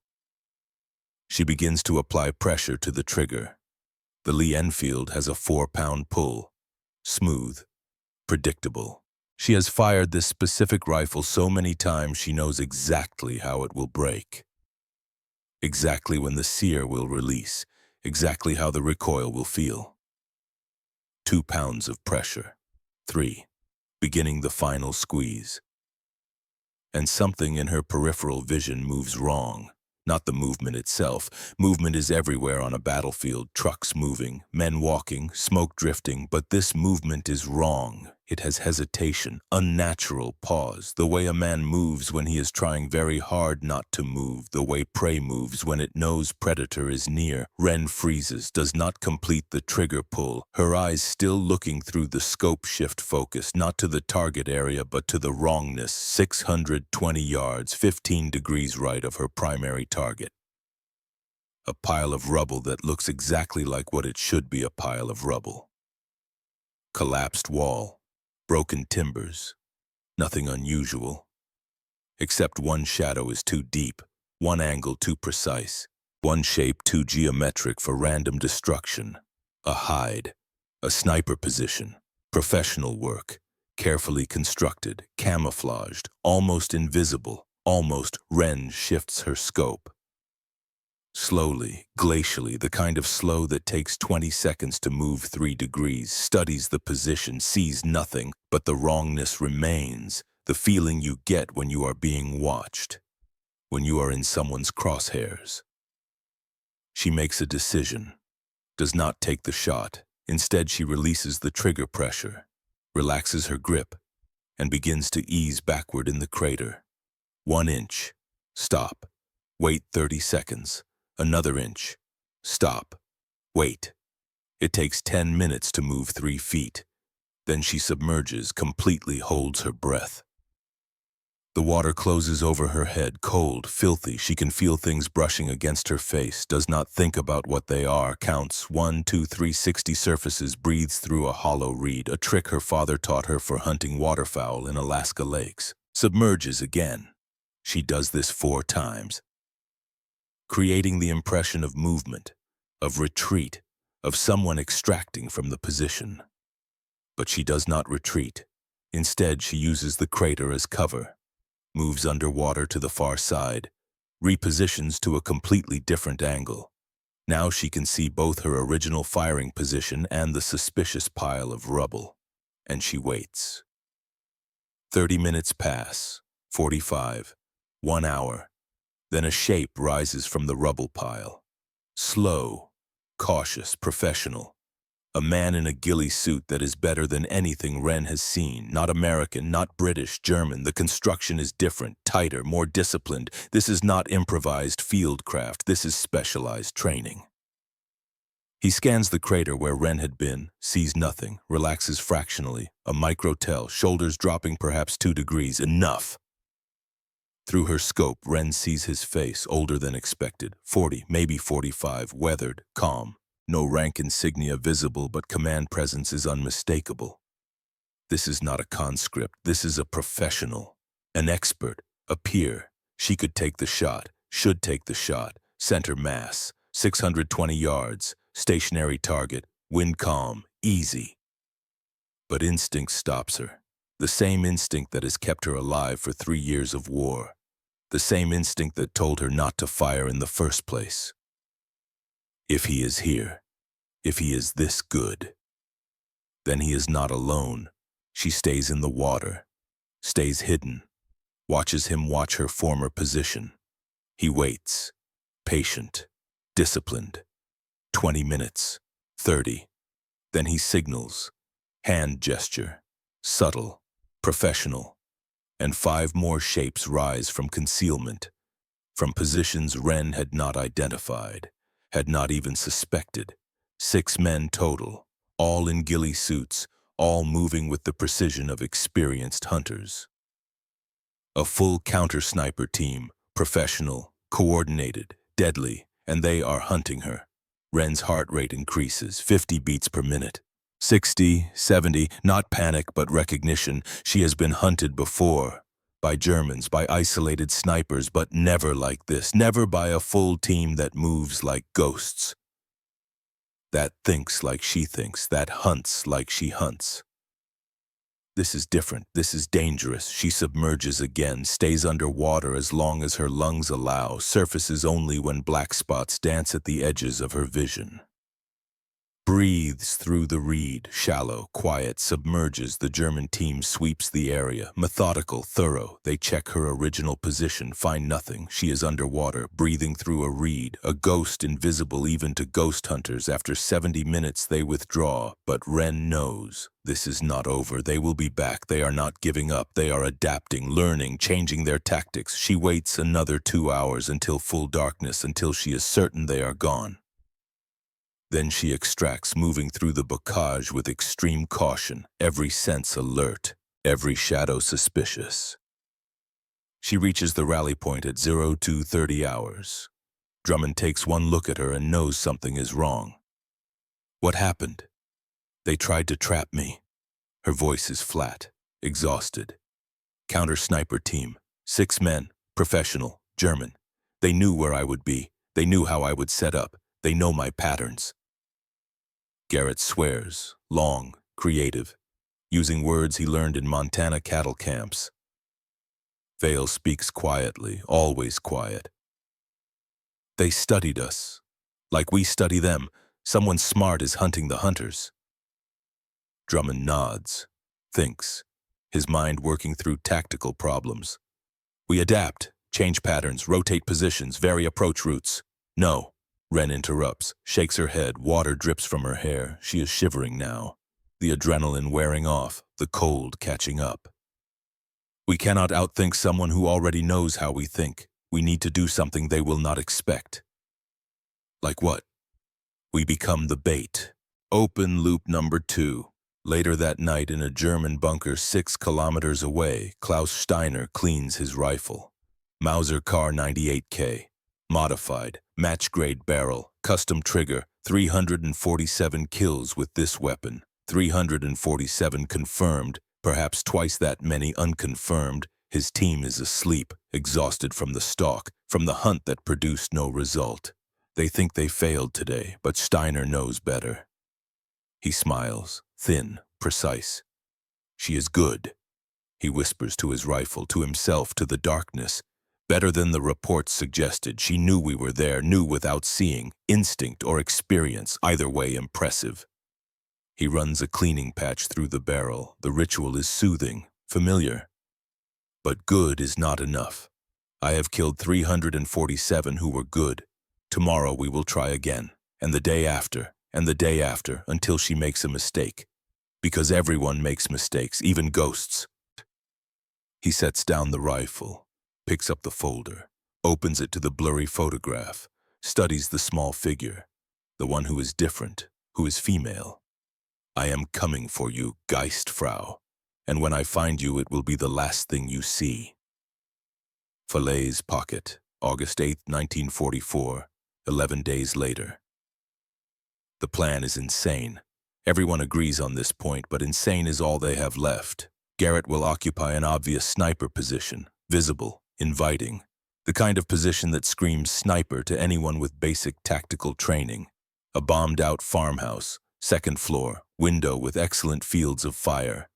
She begins to apply pressure to the trigger. The Lee Enfield has a 4-pound pull, smooth, predictable. She has fired this specific rifle so many times she knows exactly how it will break. Exactly when the sear will release, exactly how the recoil will feel. 2 pounds of pressure. 3. Beginning the final squeeze. And something in her peripheral vision moves wrong. Not the movement itself. Movement is everywhere on a battlefield, trucks moving, men walking, smoke drifting, but this movement is wrong. It has hesitation, unnatural pause, the way a man moves when he is trying very hard not to move, the way prey moves when it knows predator is near. Ren freezes, does not complete the trigger pull, her eyes still looking through the scope shift focus, not to the target area but to the wrongness, 620 yards, 15 degrees right of her primary target. A pile of rubble that looks exactly like what it should be, a pile of rubble. Collapsed wall. Broken timbers, nothing unusual. Except one shadow is too deep, one angle too precise, one shape too geometric for random destruction. A hide, a sniper position, professional work, carefully constructed, camouflaged, almost invisible, almost. Ren shifts her scope. Slowly, glacially, the kind of slow that takes 20 seconds to move 3 degrees, studies the position, sees nothing, but the wrongness remains, the feeling you get when you are being watched, when you are in someone's crosshairs. She makes a decision, does not take the shot. Instead, she releases the trigger pressure, relaxes her grip, and begins to ease backward in the crater. 1 inch. Stop. Wait 30 seconds. Another inch. Stop. Wait. It takes 10 minutes to move 3 feet. Then she submerges, completely holds her breath. The water closes over her head, cold, filthy. She can feel things brushing against her face, does not think about what they are, counts 1, 2, 3, 60 surfaces, breathes through a hollow reed, a trick her father taught her for hunting waterfowl in Alaska lakes. Submerges again. She does this 4 times. Creating the impression of movement, of retreat, of someone extracting from the position. But she does not retreat. Instead, she uses the crater as cover, moves underwater to the far side, repositions to a completely different angle. Now she can see both her original firing position and the suspicious pile of rubble, and she waits. 30 minutes pass, 45, 1 hour. Then a shape rises from the rubble pile. Slow, cautious, professional. A man in a ghillie suit that is better than anything Ren has seen. Not American, not British, German. The construction is different, tighter, more disciplined. This is not improvised fieldcraft. This is specialized training. He scans the crater where Ren had been, sees nothing, relaxes fractionally. A micro-tell, shoulders dropping perhaps 2 degrees. Enough! Through her scope, Ren sees his face, older than expected, 40, maybe 45, weathered, calm. No rank insignia visible, but command presence is unmistakable. This is not a conscript, this is a professional, an expert, a peer. She could take the shot, should take the shot. Center mass, 620 yards, stationary target, wind calm, easy. But instinct stops her. The same instinct that has kept her alive for 3 years of war. The same instinct that told her not to fire in the first place. If he is here, if he is this good, then he is not alone. She stays in the water, stays hidden, watches him watch her former position. He waits, patient, disciplined. 20 minutes, 30. Then he signals, hand gesture, subtle, professional. And 5 more shapes rise from concealment, from positions Ren had not identified, had not even suspected. 6 men total, all in ghillie suits, all moving with the precision of experienced hunters. A full counter-sniper team, professional, coordinated, deadly, and they are hunting her. Ren's heart rate increases, 50 beats per minute. 60, 70, not panic but recognition. She has been hunted before. By Germans, by isolated snipers, but never like this. Never by a full team that moves like ghosts. That thinks like she thinks, that hunts like she hunts. This is different, this is dangerous. She submerges again, stays underwater as long as her lungs allow, surfaces only when black spots dance at the edges of her vision. Breathes through the reed, shallow, quiet, submerges. The German team sweeps the area, methodical, thorough. They check her original position, find nothing. She is underwater, breathing through a reed, a ghost invisible even to ghost hunters. After 70 minutes they withdraw, but Ren knows this is not over. They will be back. They are not giving up. They are adapting, learning, changing their tactics. She waits another 2 hours until full darkness, until she is certain they are gone. Then she extracts, moving through the bocage with extreme caution, every sense alert, every shadow suspicious. She reaches the rally point at 02:30 hours. Drummond takes one look at her and knows something is wrong. What happened? They tried to trap me. Her voice is flat, exhausted. Counter-sniper team, 6 men, professional, German. They knew where I would be. They knew how I would set up. They know my patterns. Garrett swears, long, creative, using words he learned in Montana cattle camps. Vale speaks quietly, always quiet. They studied us. Like we study them, someone smart is hunting the hunters. Drummond nods, thinks, his mind working through tactical problems. We adapt, change patterns, rotate positions, vary approach routes. No. Ren interrupts, shakes her head, water drips from her hair. She is shivering now, the adrenaline wearing off, the cold catching up. We cannot outthink someone who already knows how we think. We need to do something they will not expect. Like what? We become the bait. Open loop number 2. Later that night in a German bunker 6 kilometers away, Klaus Steiner cleans his rifle. Mauser Kar 98K. Modified, match-grade barrel, custom trigger, 347 kills with this weapon, 347 confirmed, perhaps twice that many unconfirmed. His team is asleep, exhausted from the stalk, from the hunt that produced no result. They think they failed today, but Steiner knows better. He smiles, thin, precise. She is good. He whispers to his rifle, to himself, to the darkness. Better than the reports suggested. She knew we were there, knew without seeing, instinct or experience, either way impressive. He runs a cleaning patch through the barrel. The ritual is soothing, familiar. But good is not enough. I have killed 347 who were good. Tomorrow we will try again, and the day after, and the day after, until she makes a mistake. Because everyone makes mistakes, even ghosts. He sets down the rifle. Picks up the folder, opens it to the blurry photograph, studies the small figure, the one who is different, who is female. I am coming for you, Geistfrau, and when I find you, it will be the last thing you see. Falaise Pocket, August 8, 1944, 11 days later. The plan is insane. Everyone agrees on this point, but insane is all they have left. Garrett will occupy an obvious sniper position, visible, inviting, the kind of position that screams sniper to anyone with basic tactical training. A bombed-out farmhouse, 2nd floor, window with excellent fields of fire.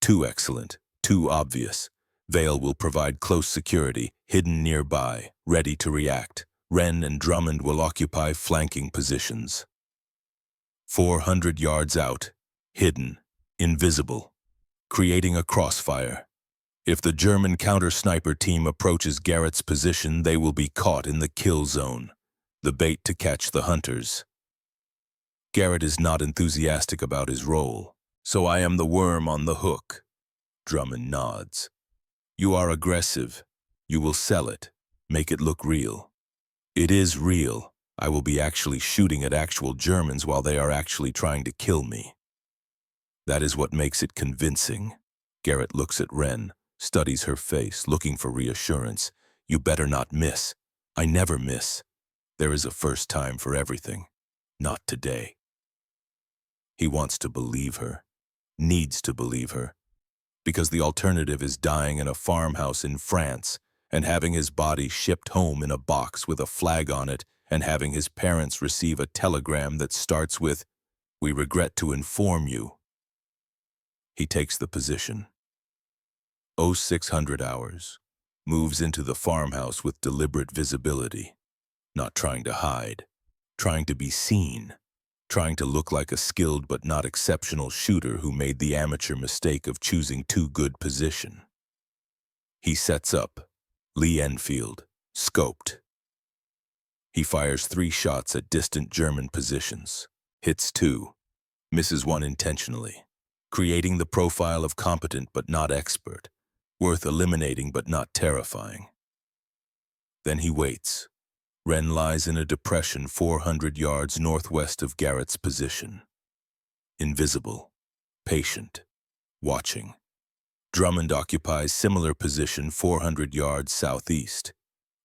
Too excellent, too obvious. Vale will provide close security, hidden nearby, ready to react. Ren and Drummond will occupy flanking positions. 400 yards out, hidden, invisible, creating a crossfire. If the German counter-sniper team approaches Garrett's position, they will be caught in the kill zone, the bait to catch the hunters. Garrett is not enthusiastic about his role, so I am the worm on the hook. Drummond nods. You are aggressive. You will sell it, make it look real. It is real. I will be actually shooting at actual Germans while they are actually trying to kill me. That is what makes it convincing. Garrett looks at Ren. studies her face, looking for reassurance. You better not miss. I never miss. There is a first time for everything. Not today. He wants to believe her, needs to believe her, because the alternative is dying in a farmhouse in France and having his body shipped home in a box with a flag on it and having his parents receive a telegram that starts with, "We regret to inform you." He takes the position. 0600 hours, moves into the farmhouse with deliberate visibility, not trying to hide, trying to be seen, trying to look like a skilled but not exceptional shooter who made the amateur mistake of choosing too good position. He sets up, Lee Enfield, scoped. He fires 3 shots at distant German positions, hits 2, misses 1 intentionally, creating the profile of competent but not expert, worth eliminating but not terrifying. Then he waits. Wren lies in a depression 400 yards northwest of Garrett's position. Invisible, patient, watching. Drummond occupies similar position 400 yards southeast.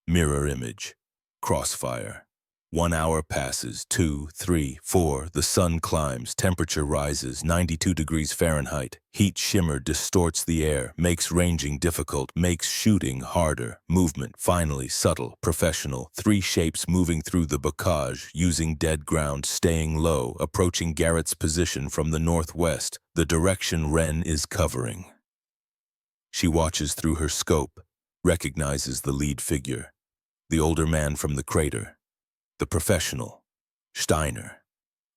Mirror image. Crossfire. 1 hour passes, 2, 3, 4. The sun climbs, temperature rises, 92 degrees Fahrenheit. Heat shimmer distorts the air, makes ranging difficult, makes shooting harder. Movement, finally, subtle, professional. 3 shapes moving through the bocage, using dead ground, staying low, approaching Garrett's position from the northwest, the direction Wren is covering. She watches through her scope, recognizes the lead figure, the older man from the crater. The professional, Steiner,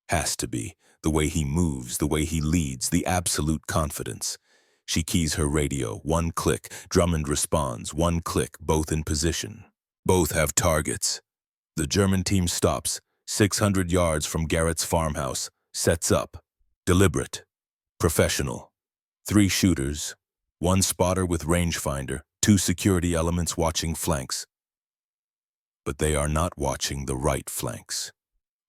has to be, the way he moves, the way he leads, the absolute confidence. She keys her radio, 1 click, Drummond responds, 1 click, both in position. Both have targets. The German team stops, 600 yards from Garrett's farmhouse, sets up, deliberate, professional. 3 shooters, 1 spotter with rangefinder, 2 security elements watching flanks. But they are not watching the right flanks.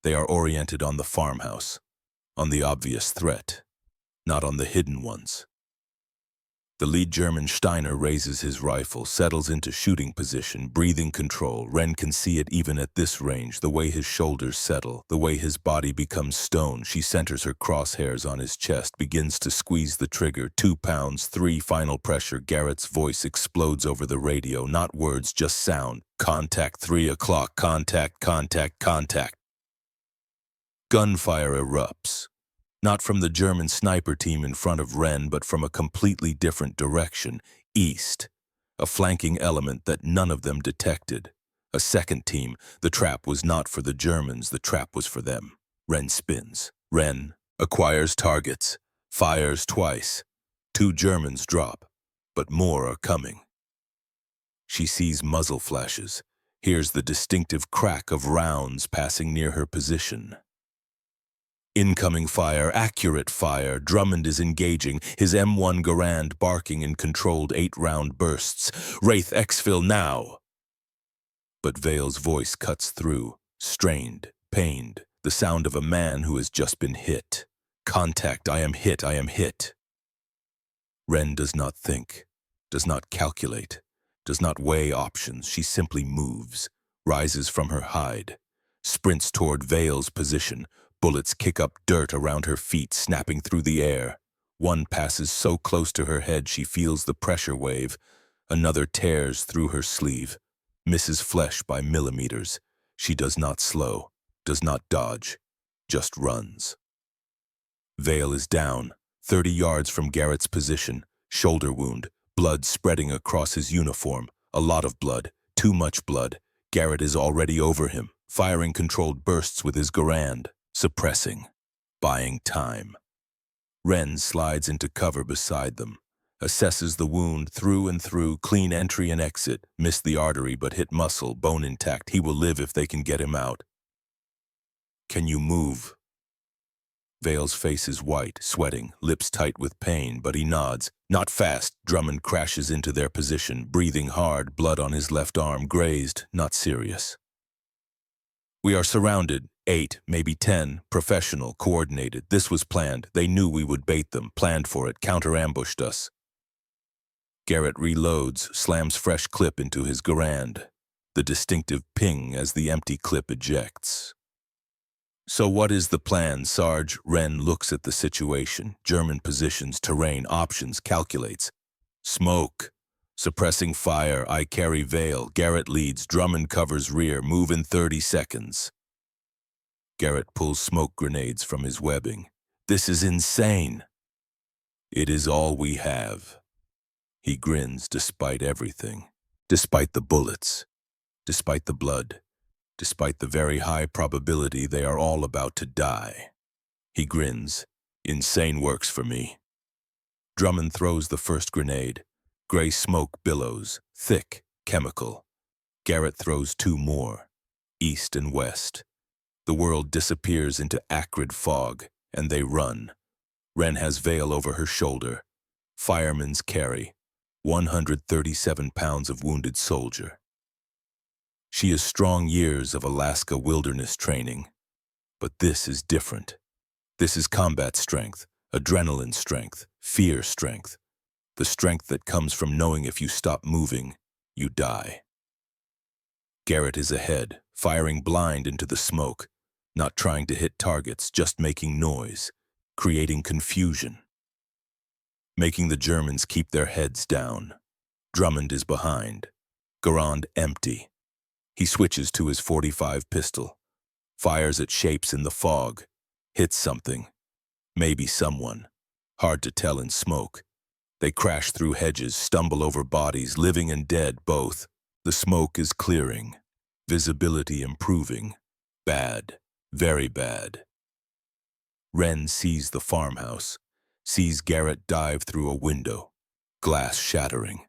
They are oriented on the farmhouse, on the obvious threat, not on the hidden ones. The lead German Steiner raises his rifle, settles into shooting position, breathing control. Wren can see it even at this range, the way his shoulders settle, the way his body becomes stone. She centers her crosshairs on his chest, begins to squeeze the trigger. 2 pounds, 3, final pressure. Garrett's voice explodes over the radio, not words, just sound. Contact, 3 o'clock, contact, contact, contact. Gunfire erupts. Not from the German sniper team in front of Wren, but from a completely different direction, east. A flanking element that none of them detected. A second team. The trap was not for the Germans, the trap was for them. Wren spins. Wren acquires targets. Fires twice. 2 Germans drop, but more are coming. She sees muzzle flashes, hears the distinctive crack of rounds passing near her position. Incoming fire, accurate fire. Drummond is engaging, his M1 Garand barking in controlled 8-round bursts. Wraith exfil now! But Vale's voice cuts through, strained, pained, the sound of a man who has just been hit. Contact, I am hit, I am hit. Wren does not think, does not calculate, does not weigh options. She simply moves, rises from her hide, sprints toward Vale's position. Bullets kick up dirt around her feet, snapping through the air. 1 passes so close to her head she feels the pressure wave. Another tears through her sleeve, misses flesh by millimeters. She does not slow, does not dodge, just runs. Vale is down, 30 yards from Garrett's position, shoulder wound, blood spreading across his uniform. A lot of blood, too much blood. Garrett is already over him, firing controlled bursts with his Garand. Suppressing, buying time. Wren slides into cover beside them, assesses the wound through and through, clean entry and exit, missed the artery but hit muscle, bone intact. He will live if they can get him out. Can you move? Vale's face is white, sweating, lips tight with pain, but he nods. Not fast. Drummond crashes into their position, breathing hard, blood on his left arm, grazed, not serious. We are surrounded, 8, maybe 10, professional, coordinated. This was planned. They knew we would bait them, planned for it, counter-ambushed us. Garrett reloads, slams fresh clip into his Garand, the distinctive ping as the empty clip ejects. So what is the plan, Sarge? Wren looks at the situation. German positions, terrain, options, calculates. Smoke. Suppressing fire, I carry Vale. Garrett leads, Drummond covers rear, move in 30 seconds. Garrett pulls smoke grenades from his webbing. This is insane. It is all we have. He grins despite everything. Despite the bullets. Despite the blood. Despite the very high probability they are all about to die. He grins. Insane works for me. Drummond throws the first grenade. Gray smoke billows, thick, chemical. Garrett throws two more, east and west. The world disappears into acrid fog, and they run. Wren has Vale over her shoulder. Firemen's carry, 137 pounds of wounded soldier. She has strong years of Alaska wilderness training. But this is different. This is combat strength, adrenaline strength, fear strength. The strength that comes from knowing if you stop moving, you die. Garrett is ahead, firing blind into the smoke, not trying to hit targets, just making noise, creating confusion. Making the Germans keep their heads down. Drummond is behind. Garand empty. He switches to his .45 pistol, fires at shapes in the fog, hits something, maybe someone, hard to tell in smoke. They crash through hedges, stumble over bodies, living and dead both. The smoke is clearing, visibility improving. Bad, very bad. Wren sees the farmhouse, sees Garrett dive through a window, glass shattering.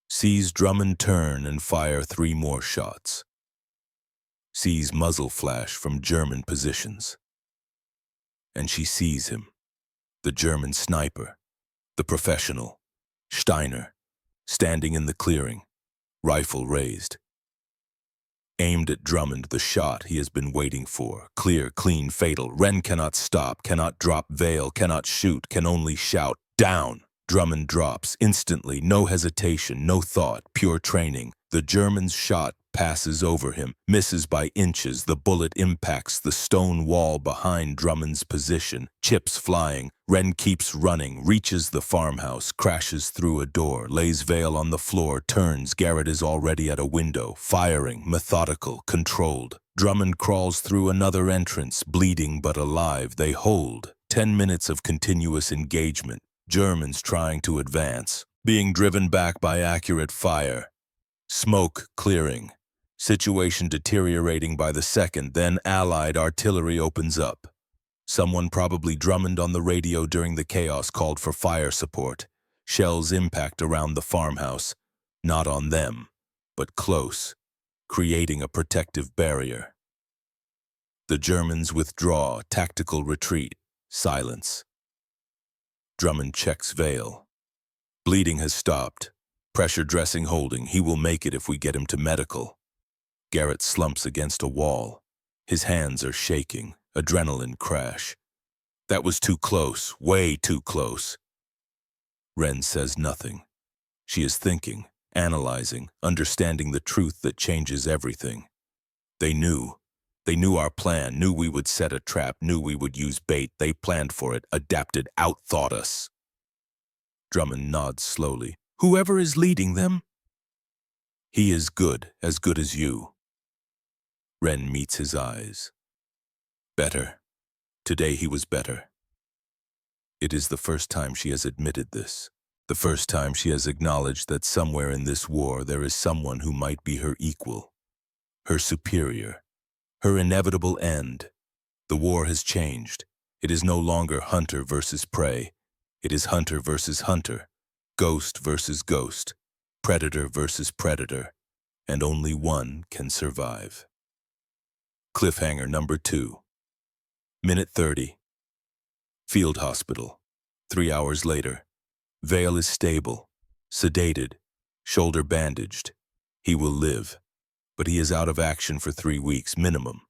Sees Drummond turn and fire 3 more shots. Sees muzzle flash from German positions. And she sees him, the German sniper, the professional, Steiner, standing in the clearing, rifle raised. Aimed at Drummond, the shot he has been waiting for, clear, clean, fatal. Wren cannot stop, cannot drop Vale, cannot shoot, can only shout, down! Drummond drops, instantly, no hesitation, no thought, pure training. The German's shot passes over him, misses by inches. The bullet impacts the stone wall behind Drummond's position, chips flying. Wren keeps running, reaches the farmhouse, crashes through a door, lays Vale on the floor, turns. Garrett is already at a window, firing, methodical, controlled. Drummond crawls through another entrance, bleeding but alive. They hold. 10 minutes of continuous engagement. Germans trying to advance, being driven back by accurate fire. Smoke clearing. Situation deteriorating by the second, then Allied artillery opens up. Someone, probably Drummond on the radio during the chaos, called for fire support. Shells impact around the farmhouse. Not on them, but close, creating a protective barrier. The Germans withdraw, tactical retreat, silence. Drummond checks Vale. Bleeding has stopped. Pressure dressing holding. He will make it if we get him to medical. Garrett slumps against a wall. His hands are shaking. Adrenaline crash. That was too close. Way too close. Wren says nothing. She is thinking, analyzing, understanding the truth that changes everything. They knew. They knew our plan, knew we would set a trap, knew we would use bait. They planned for it, adapted, outthought us. Drummond nods slowly. Whoever is leading them? He is good as you. Wren meets his eyes. Better. Today he was better. It is the first time she has admitted this. The first time she has acknowledged that somewhere in this war there is someone who might be her equal, her superior. Her inevitable end. The war has changed. It is no longer hunter versus prey. It is hunter versus hunter, ghost versus ghost, predator versus predator, and only one can survive. Cliffhanger number 2. Minute 30. Field hospital. 3 hours later. Vale is stable, sedated, shoulder bandaged. He will live. But he is out of action for 3 weeks minimum.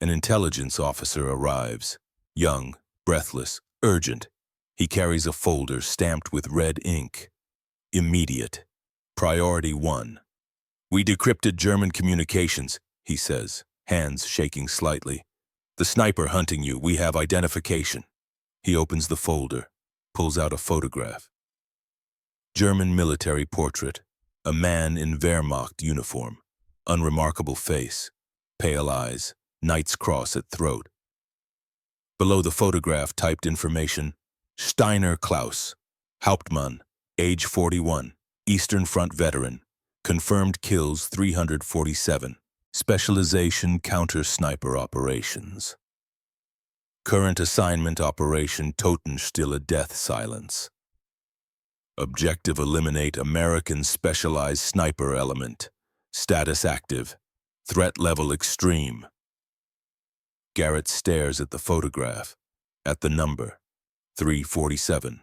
An intelligence officer arrives, young, breathless, urgent. He carries a folder stamped with red ink. Immediate. Priority 1. We decrypted German communications, he says, hands shaking slightly. The sniper hunting you, we have identification. He opens the folder, pulls out a photograph. German military portrait. A man in Wehrmacht uniform. Unremarkable face. Pale eyes. Knight's cross at throat. Below the photograph typed information. Steiner Klaus. Hauptmann. Age 41. Eastern Front veteran. Confirmed kills 347. Specialization counter-sniper operations. Current assignment Operation Totenstille Death Silence. Objective eliminate American specialized sniper element. Status active. Threat level extreme. Garrett stares at the photograph. At the number. 347.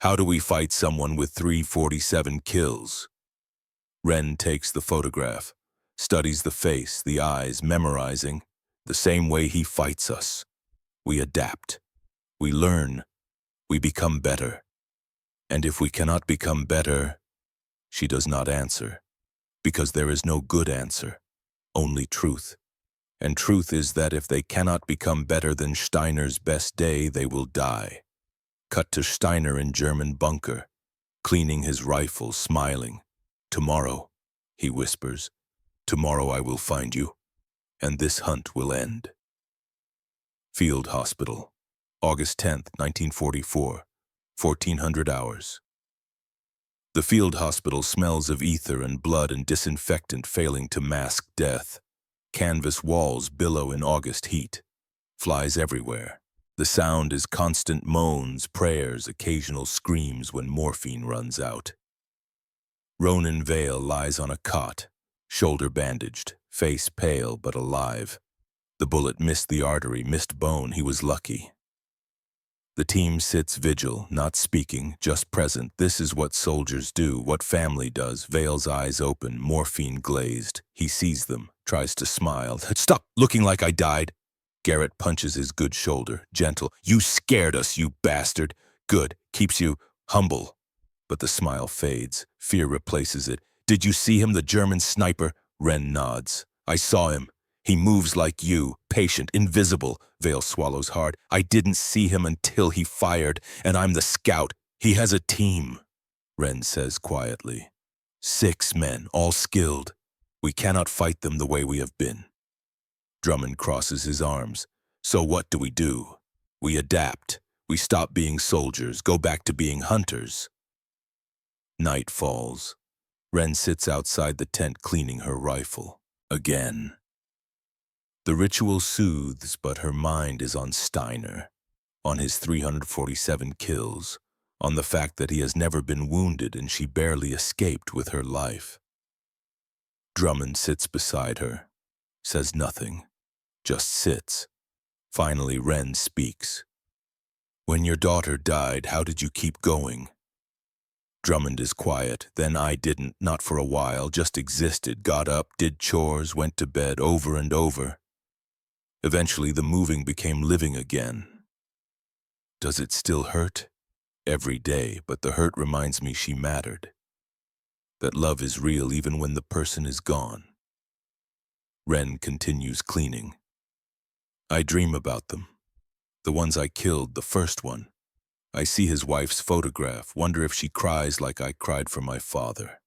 How do we fight someone with 347 kills? Wren takes the photograph, studies the face, the eyes, memorizing. The same way he fights us. We adapt. We learn. We become better. And if we cannot become better, she does not answer. Because there is no good answer, only truth. And truth is that if they cannot become better than Steiner's best day, they will die. Cut to Steiner in German bunker, cleaning his rifle, smiling. Tomorrow, he whispers, tomorrow I will find you, and this hunt will end. Field Hospital, August 10th, 1944, 1400 hours. The field hospital smells of ether and blood and disinfectant failing to mask death. Canvas walls billow in August heat. Flies everywhere. The sound is constant moans, prayers, occasional screams when morphine runs out. Ronan Vale lies on a cot, shoulder bandaged, face pale but alive. The bullet missed the artery, missed bone. He was lucky. The team sits vigil, not speaking, just present. This is what soldiers do, what family does. Vale's eyes open, morphine glazed. He sees them, tries to smile. Stop looking like I died. Garrett punches his good shoulder, gentle. You scared us, you bastard. Good, keeps you humble. But the smile fades. Fear replaces it. Did you see him, the German sniper? Wren nods. I saw him. He moves like you, patient, invisible. Vale swallows hard. I didn't see him until he fired, and I'm the scout. He has a team, Wren says quietly. 6 men, all skilled. We cannot fight them the way we have been. Drummond crosses his arms. So what do? We adapt. We stop being soldiers, go back to being hunters. Night falls. Wren sits outside the tent cleaning her rifle. Again. The ritual soothes, but her mind is on Steiner, on his 347 kills, on the fact that he has never been wounded and she barely escaped with her life. Drummond sits beside her, says nothing, just sits. Finally, Wren speaks. When your daughter died, how did you keep going? Drummond is quiet. Then I didn't, not for a while, just existed, got up, did chores, went to bed over and over. Eventually, the moving became living again. Does it still hurt? Every day, but the hurt reminds me she mattered. That love is real even when the person is gone. Wren continues cleaning. I dream about them. The ones I killed, the first one. I see his wife's photograph, wonder if she cries like I cried for my father.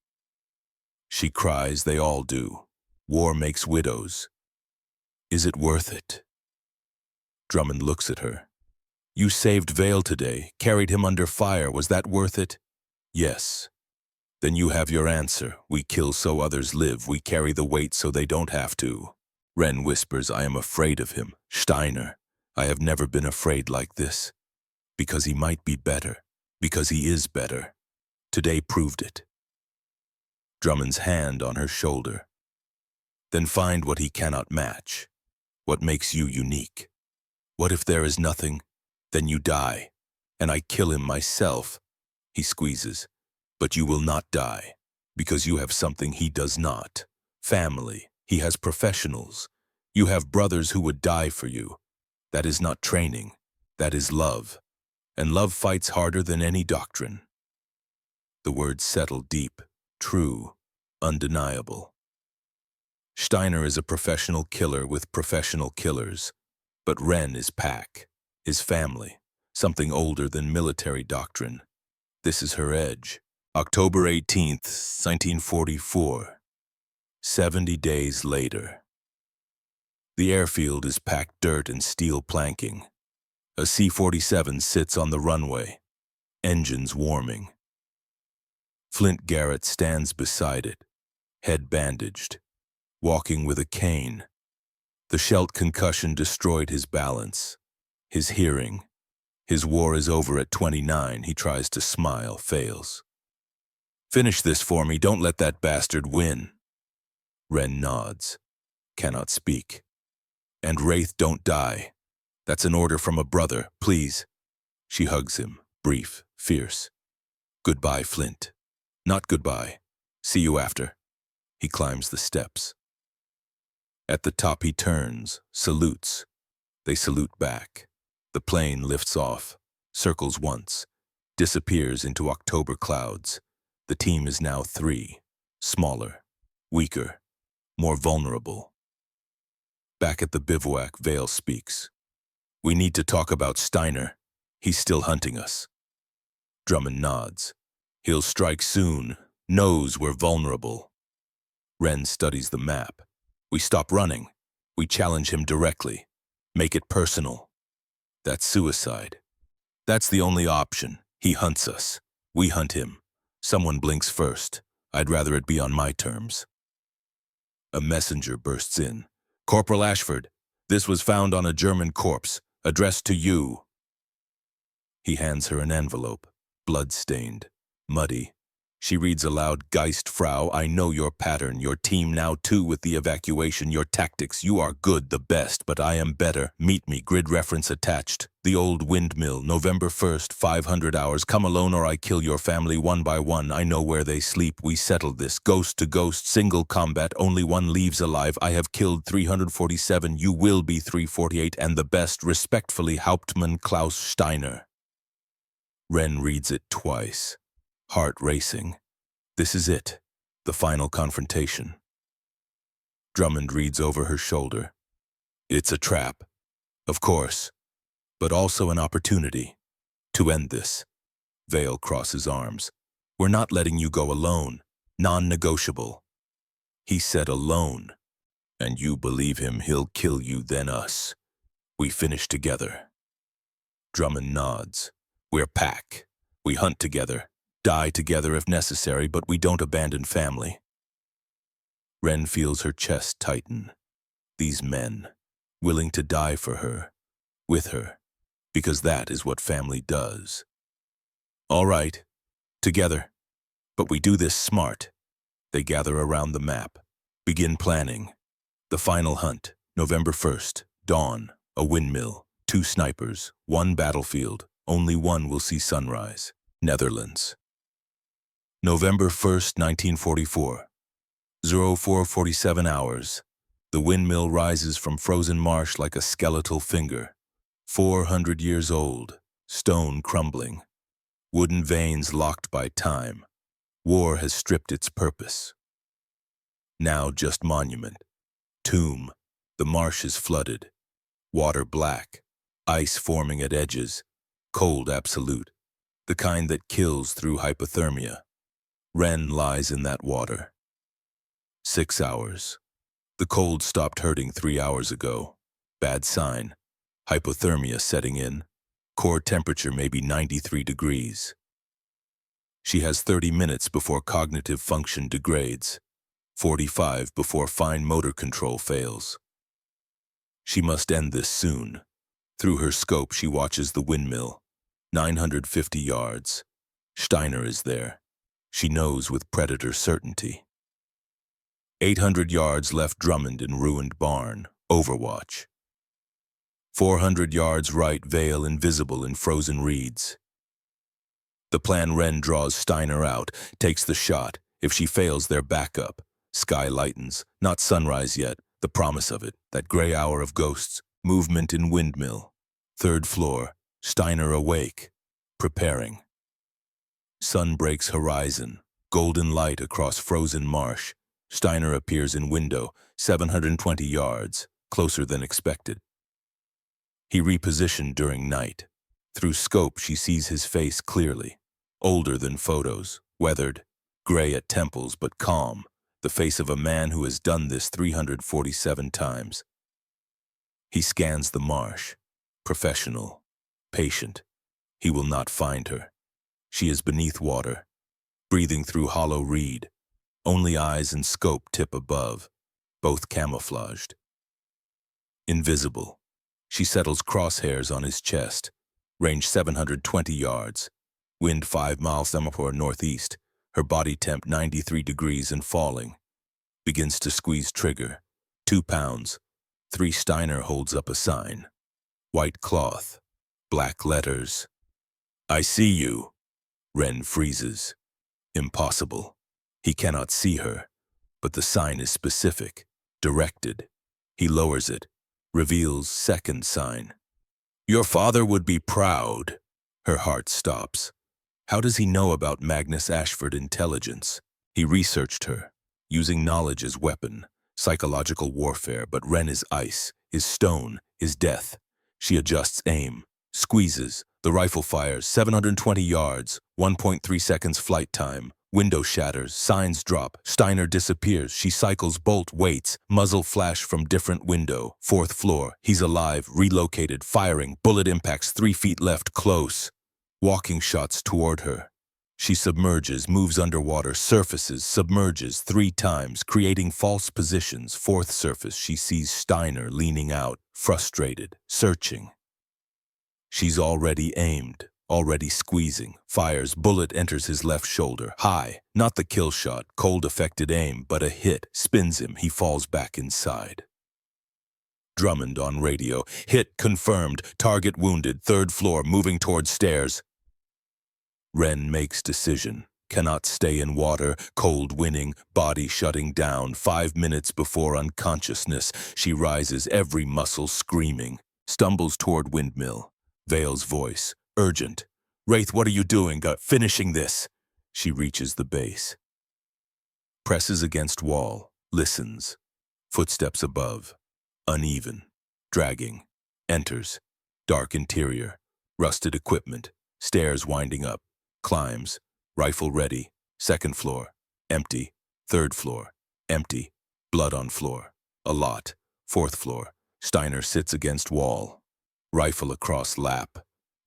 She cries, they all do. War makes widows. Is it worth it? Drummond looks at her. You saved Vale today, carried him under fire. Was that worth it? Yes. Then you have your answer. We kill so others live. We carry the weight so they don't have to. Wren whispers, I am afraid of him. Steiner. I have never been afraid like this. Because he might be better. Because he is better. Today proved it. Drummond's hand on her shoulder. Then find what he cannot match. What makes you unique? What if there is nothing? Then you die. And I kill him myself. He squeezes. But you will not die. Because you have something he does not. Family. He has professionals. You have brothers who would die for you. That is not training. That is love. And love fights harder than any doctrine. The words settle deep, true, undeniable. Steiner is a professional killer with professional killers, but Wren is Pack, his family, something older than military doctrine. This is her edge. October 18th, 1944. 70 days later. The airfield is packed dirt and steel planking. A C-47 sits on the runway, engines warming. Flint Garrett stands beside it, head bandaged, walking with a cane. The shell concussion destroyed his balance, his hearing. His war is over at 29. He tries to smile, fails. Finish this for me. Don't let that bastard win. Wren nods, cannot speak. And Wraith, don't die. That's an order from a brother, please. She hugs him, brief, fierce. Goodbye, Flint. Not goodbye. See you after. He climbs the steps. At the top he turns, salutes. They salute back. The plane lifts off, circles once, disappears into October clouds. The team is now 3, smaller, weaker, more vulnerable. Back at the bivouac, Vale speaks. We need to talk about Steiner. He's still hunting us. Drummond nods. He'll strike soon, knows we're vulnerable. Wren studies the map. We stop running. We challenge him directly. Make it personal. That's suicide. That's the only option. He hunts us. We hunt him. Someone blinks first. I'd rather it be on my terms. A messenger bursts in. Corporal Ashford, this was found on a German corpse, addressed to you. He hands her an envelope, blood-stained, muddy. She reads aloud, Geistfrau, I know your pattern, your team now too with the evacuation, your tactics, you are good, the best, but I am better. Meet me, grid reference attached. The old windmill, November 1st, 500 hours, come alone or I kill your family one by one. I know where they sleep, we settled this, ghost to ghost, single combat, only one leaves alive. I have killed 347, you will be 348, and the best, respectfully, Hauptmann Klaus Steiner. Wren reads it twice. Heart racing. This is it, the final confrontation. Drummond reads over her shoulder. It's a trap, of course, but also an opportunity to end this. Vale crosses arms. We're not letting you go alone, non-negotiable. He said alone, and you believe him, he'll kill you, then us. We finish together. Drummond nods. We're Pack. We hunt together. Die together if necessary, but we don't abandon family. Wren feels her chest tighten. These men, willing to die for her, with her, because that is what family does. All right, together, but we do this smart. They gather around the map, begin planning. The final hunt, November 1st, dawn, a windmill, 2 snipers, 1 battlefield, only one will see sunrise, Netherlands. November 1st, 1944, 04:47 hours. The windmill rises from frozen marsh like a skeletal finger. 400 years old, stone crumbling, wooden veins locked by time. War has stripped its purpose. Now just monument, tomb, the marsh is flooded, water black, ice forming at edges, cold absolute, the kind that kills through hypothermia. Wren lies in that water. 6 hours. The cold stopped hurting 3 hours ago. Bad sign. Hypothermia setting in. Core temperature may be 93 degrees. She has 30 minutes before cognitive function degrades. 45 before fine motor control fails. She must end this soon. Through her scope she watches the windmill. 950 yards. Steiner is there. She knows with predator certainty. 800 yards left Drummond in ruined barn, Overwatch. 400 yards right, Vale invisible in frozen reeds. The plan, Wren draws Steiner out, takes the shot. If she fails, they're backup. Sky lightens, not sunrise yet, the promise of it, that gray hour of ghosts, movement in windmill. 3rd floor, Steiner awake, preparing. Sun breaks horizon. Golden light across frozen marsh. Steiner appears in window, 720 yards, closer than expected. He repositioned during night. Through scope, she sees his face clearly. Older than photos, weathered, gray at temples but calm, the face of a man who has done this 347 times. He scans the marsh. Professional. Patient. He will not find her. She is beneath water, breathing through hollow reed. Only eyes and scope tip above, both camouflaged. Invisible. She settles crosshairs on his chest. Range 720 yards. Wind 5 miles semaphore northeast. Her body temp 93 degrees and falling. Begins to squeeze trigger. 2 pounds. 3 Steiner holds up a sign. White cloth. Black letters. I see you. Ren freezes. Impossible. He cannot see her, but the sign is specific, directed. He lowers it, reveals second sign. Your father would be proud. Her heart stops. How does he know about Magnus Ashford intelligence? He researched her, using knowledge as weapon, psychological warfare, but Ren is ice, is stone, is death. She adjusts aim, squeezes, the rifle fires, 720 yards, 1.3 seconds flight time. Window shatters, signs drop, Steiner disappears, she cycles, bolt, waits, muzzle flash from different window, 4th floor, he's alive, relocated, firing, bullet impacts 3 feet left, close. Walking shots toward her. She submerges, moves underwater, surfaces, submerges 3 times, creating false positions, 4th surface, she sees Steiner leaning out, frustrated, searching. She's already aimed. Already squeezing, fires, bullet enters his left shoulder, high, not the kill shot, cold affected aim, but a hit, spins him, he falls back inside. Drummond on radio, hit confirmed, target wounded, 3rd floor, moving toward stairs. Ren makes decision, cannot stay in water, cold winning, body shutting down, 5 minutes before unconsciousness, she rises, every muscle screaming, stumbles toward windmill, Vale's voice. Urgent. Wraith, what are you doing? Finishing this. She reaches the base. Presses against wall. Listens. Footsteps above. Uneven. Dragging. Enters. Dark interior. Rusted equipment. Stairs winding up. Climbs. Rifle ready. 2nd floor. Empty. 3rd floor. Empty. Blood on floor. A lot. 4th floor. Steiner sits against wall. Rifle across lap.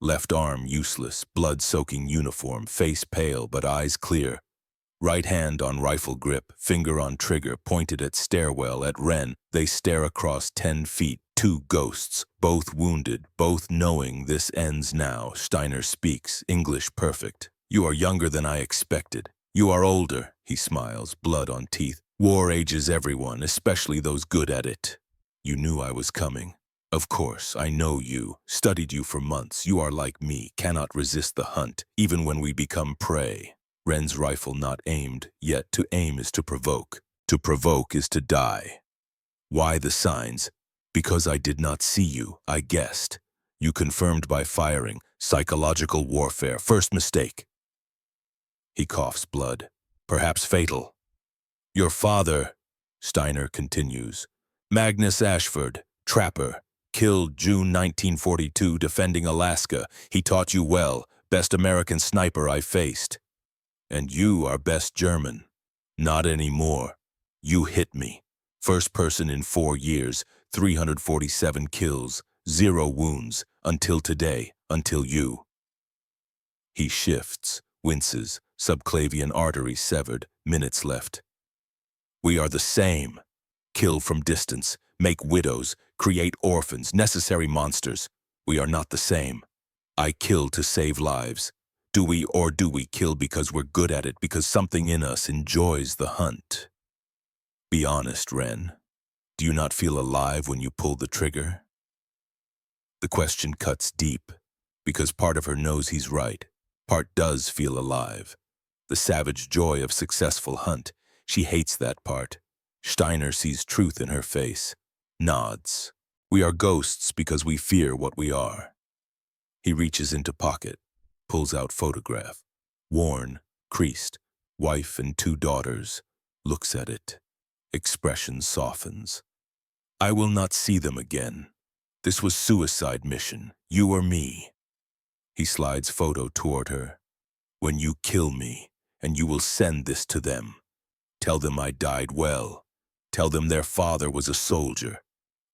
Left arm useless, blood-soaking uniform, face pale but eyes clear. Right hand on rifle grip, finger on trigger, pointed at stairwell, at Ren. They stare across 10 feet, 2 ghosts, both wounded, both knowing this ends now. Steiner speaks, English perfect. You are younger than I expected. You are older, he smiles, blood on teeth. War ages everyone, especially those good at it. You knew I was coming. Of course, I know you, studied you for months. You are like me, cannot resist the hunt, even when we become prey. Ren's rifle not aimed, yet to aim is to provoke. To provoke is to die. Why the signs? Because I did not see you, I guessed. You confirmed by firing, psychological warfare, first mistake. He coughs blood, perhaps fatal. Your father, Steiner continues, Magnus Ashford, trapper. Killed June 1942 defending Alaska. He taught you well, best American sniper I faced. And you are best German. Not anymore. You hit me. First person in 4 years, 347 kills, 0 wounds, until today, until you. He shifts, winces, subclavian artery severed, minutes left. We are the same. Kill from distance, make widows, create orphans, necessary monsters. We are not the same. I kill to save lives. Do we kill because we're good at it, because something in us enjoys the hunt? Be honest, Ren. Do you not feel alive when you pull the trigger? The question cuts deep, because part of her knows he's right. Part does feel alive. The savage joy of successful hunt. She hates that part. Steiner sees truth in her face. Nods. We are ghosts because we fear what we are. He reaches into pocket, pulls out photograph. Worn, creased, wife and 2 daughters, looks at it. Expression softens. I will not see them again. This was suicide mission, you or me. He slides photo toward her. When you kill me, and you will send this to them. Tell them I died well. Tell them their father was a soldier,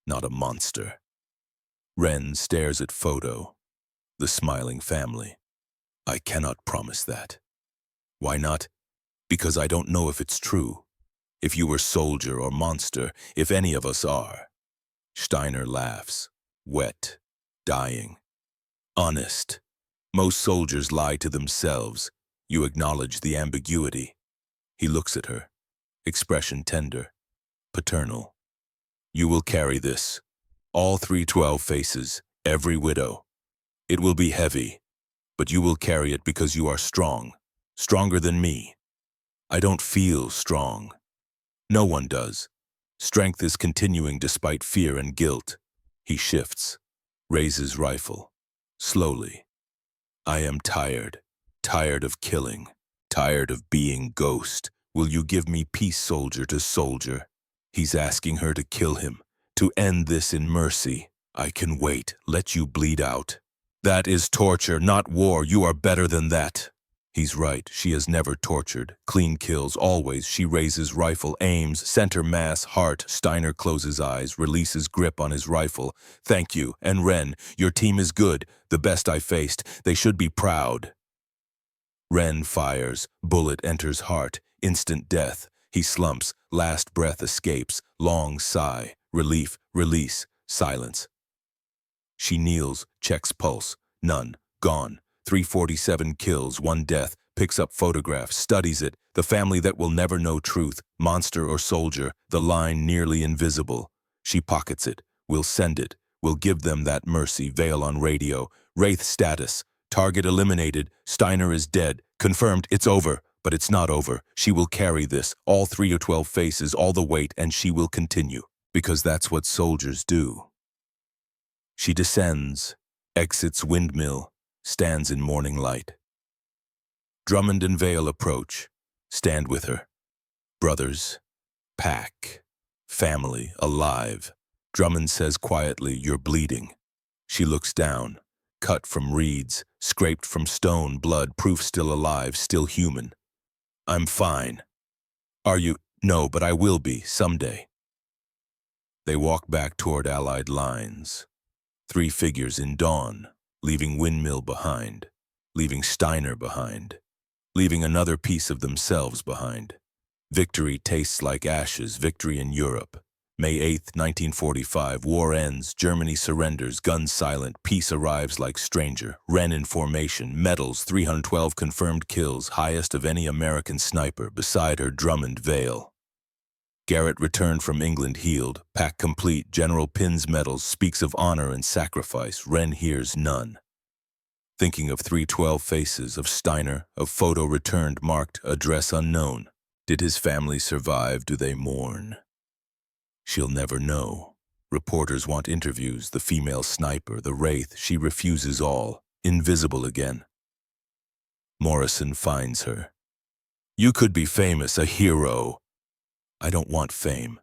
not a monster. Ren stares at photo. The smiling family. I cannot promise that. Why not? Because I don't know if it's true. If you were soldier or monster, if any of us are. Steiner laughs. Wet. Dying. Honest. Most soldiers lie to themselves. You acknowledge the ambiguity. He looks at her. Expression tender. Paternal. You will carry this. All 312 faces. Every widow. It will be heavy. But you will carry it because you are strong. Stronger than me. I don't feel strong. No one does. Strength is continuing despite fear and guilt. He shifts. Raises rifle. Slowly. I am tired. Tired of killing. Tired of being ghost. Will you give me peace, soldier to soldier? He's asking her to kill him. To end this in mercy. I can wait. Let you bleed out. That is torture, not war. You are better than that. He's right. She has never tortured. Clean kills, always. She raises rifle, aims, center mass, heart. Steiner closes eyes, releases grip on his rifle. Thank you. And Ren, your team is good. The best I faced. They should be proud. Ren fires. Bullet enters heart. Instant death. He slumps. Last breath escapes. Long sigh. Relief. Release. Silence. She kneels, checks pulse. None. Gone. 347 kills, 1 death. Picks up photograph, studies it. The family that will never know truth. Monster or soldier. The line nearly invisible. She pockets it. We'll send it. We'll give them that mercy. Veil on radio. Wraith status. Target eliminated. Steiner is dead. Confirmed. It's over. But it's not over. She will carry this. All 312 faces, all the weight, and she will continue. Because that's what soldiers do. She descends, exits windmill, stands in morning light. Drummond and Vale approach, stand with her. Brothers, pack, family, alive. Drummond says quietly, you're bleeding. She looks down, cut from reeds, scraped from stone, blood, proof still alive, still human. I'm fine. Are you? No, but I will be, someday. They walk back toward Allied lines. 3 figures in dawn, leaving windmill behind, leaving Steiner behind, leaving another piece of themselves behind. Victory tastes like ashes, victory in Europe. May 8th, 1945, war ends, Germany surrenders, guns silent, peace arrives like stranger. Ren in formation, medals, 312 confirmed kills, highest of any American sniper, beside her Drummond Vale. Garrett returned from England healed, pack complete, General pins medals, speaks of honor and sacrifice. Ren hears none. Thinking of 312 faces, of Steiner, of photo returned marked, address unknown. Did his family survive? Do they mourn? She'll never know. Reporters want interviews, the female sniper, the wraith, she refuses all, invisible again. Morrison finds her. You could be famous, a hero. I don't want fame.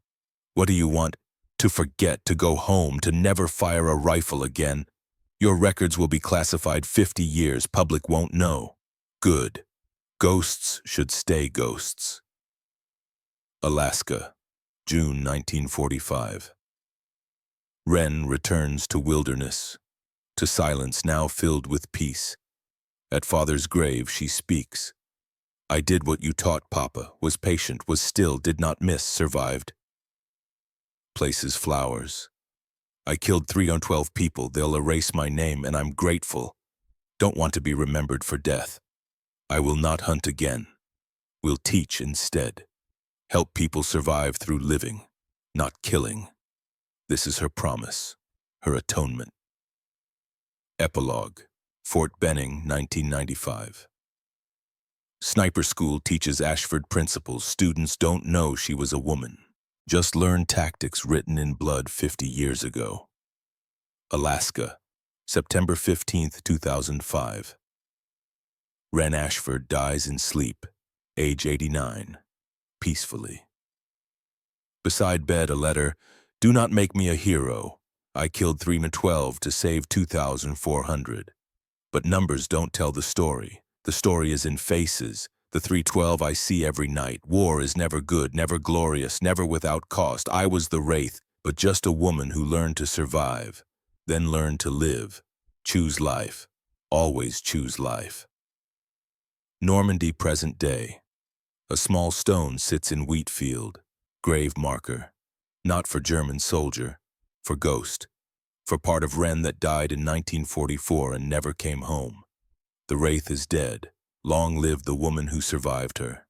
What do you want? To forget, to go home, to never fire a rifle again. Your records will be classified 50 years, public won't know. Good. Ghosts should stay ghosts. Alaska, June 1945. Ren returns to wilderness, to silence now filled with peace. At father's grave she speaks. I did what you taught, Papa, was patient, was still, did not miss, survived. Places flowers. I killed 312 people, they'll erase my name, and I'm grateful. Don't want to be remembered for death. I will not hunt again. Will teach instead. Help people survive through living, not killing. This is her promise, her atonement. Epilogue, Fort Benning, 1995. Sniper school teaches Ashford principles. Students don't know she was a woman. Just learn tactics written in blood 50 years ago. Alaska, September 15, 2005. Ren Ashford dies in sleep, age 89, peacefully. Beside bed, a letter, "Do not make me a hero. I killed 312 to save 2,400. But numbers don't tell the story. The story is in faces. The 312 I see every night. War is never good, never glorious, never without cost. I was the wraith, but just a woman who learned to survive, then learned to live. Choose life. Always choose life." Normandy, present day. A small stone sits in wheat field. Grave marker. Not for German soldier, for ghost. For part of Ren that died in 1944 and never came home. The wraith is dead. Long live the woman who survived her.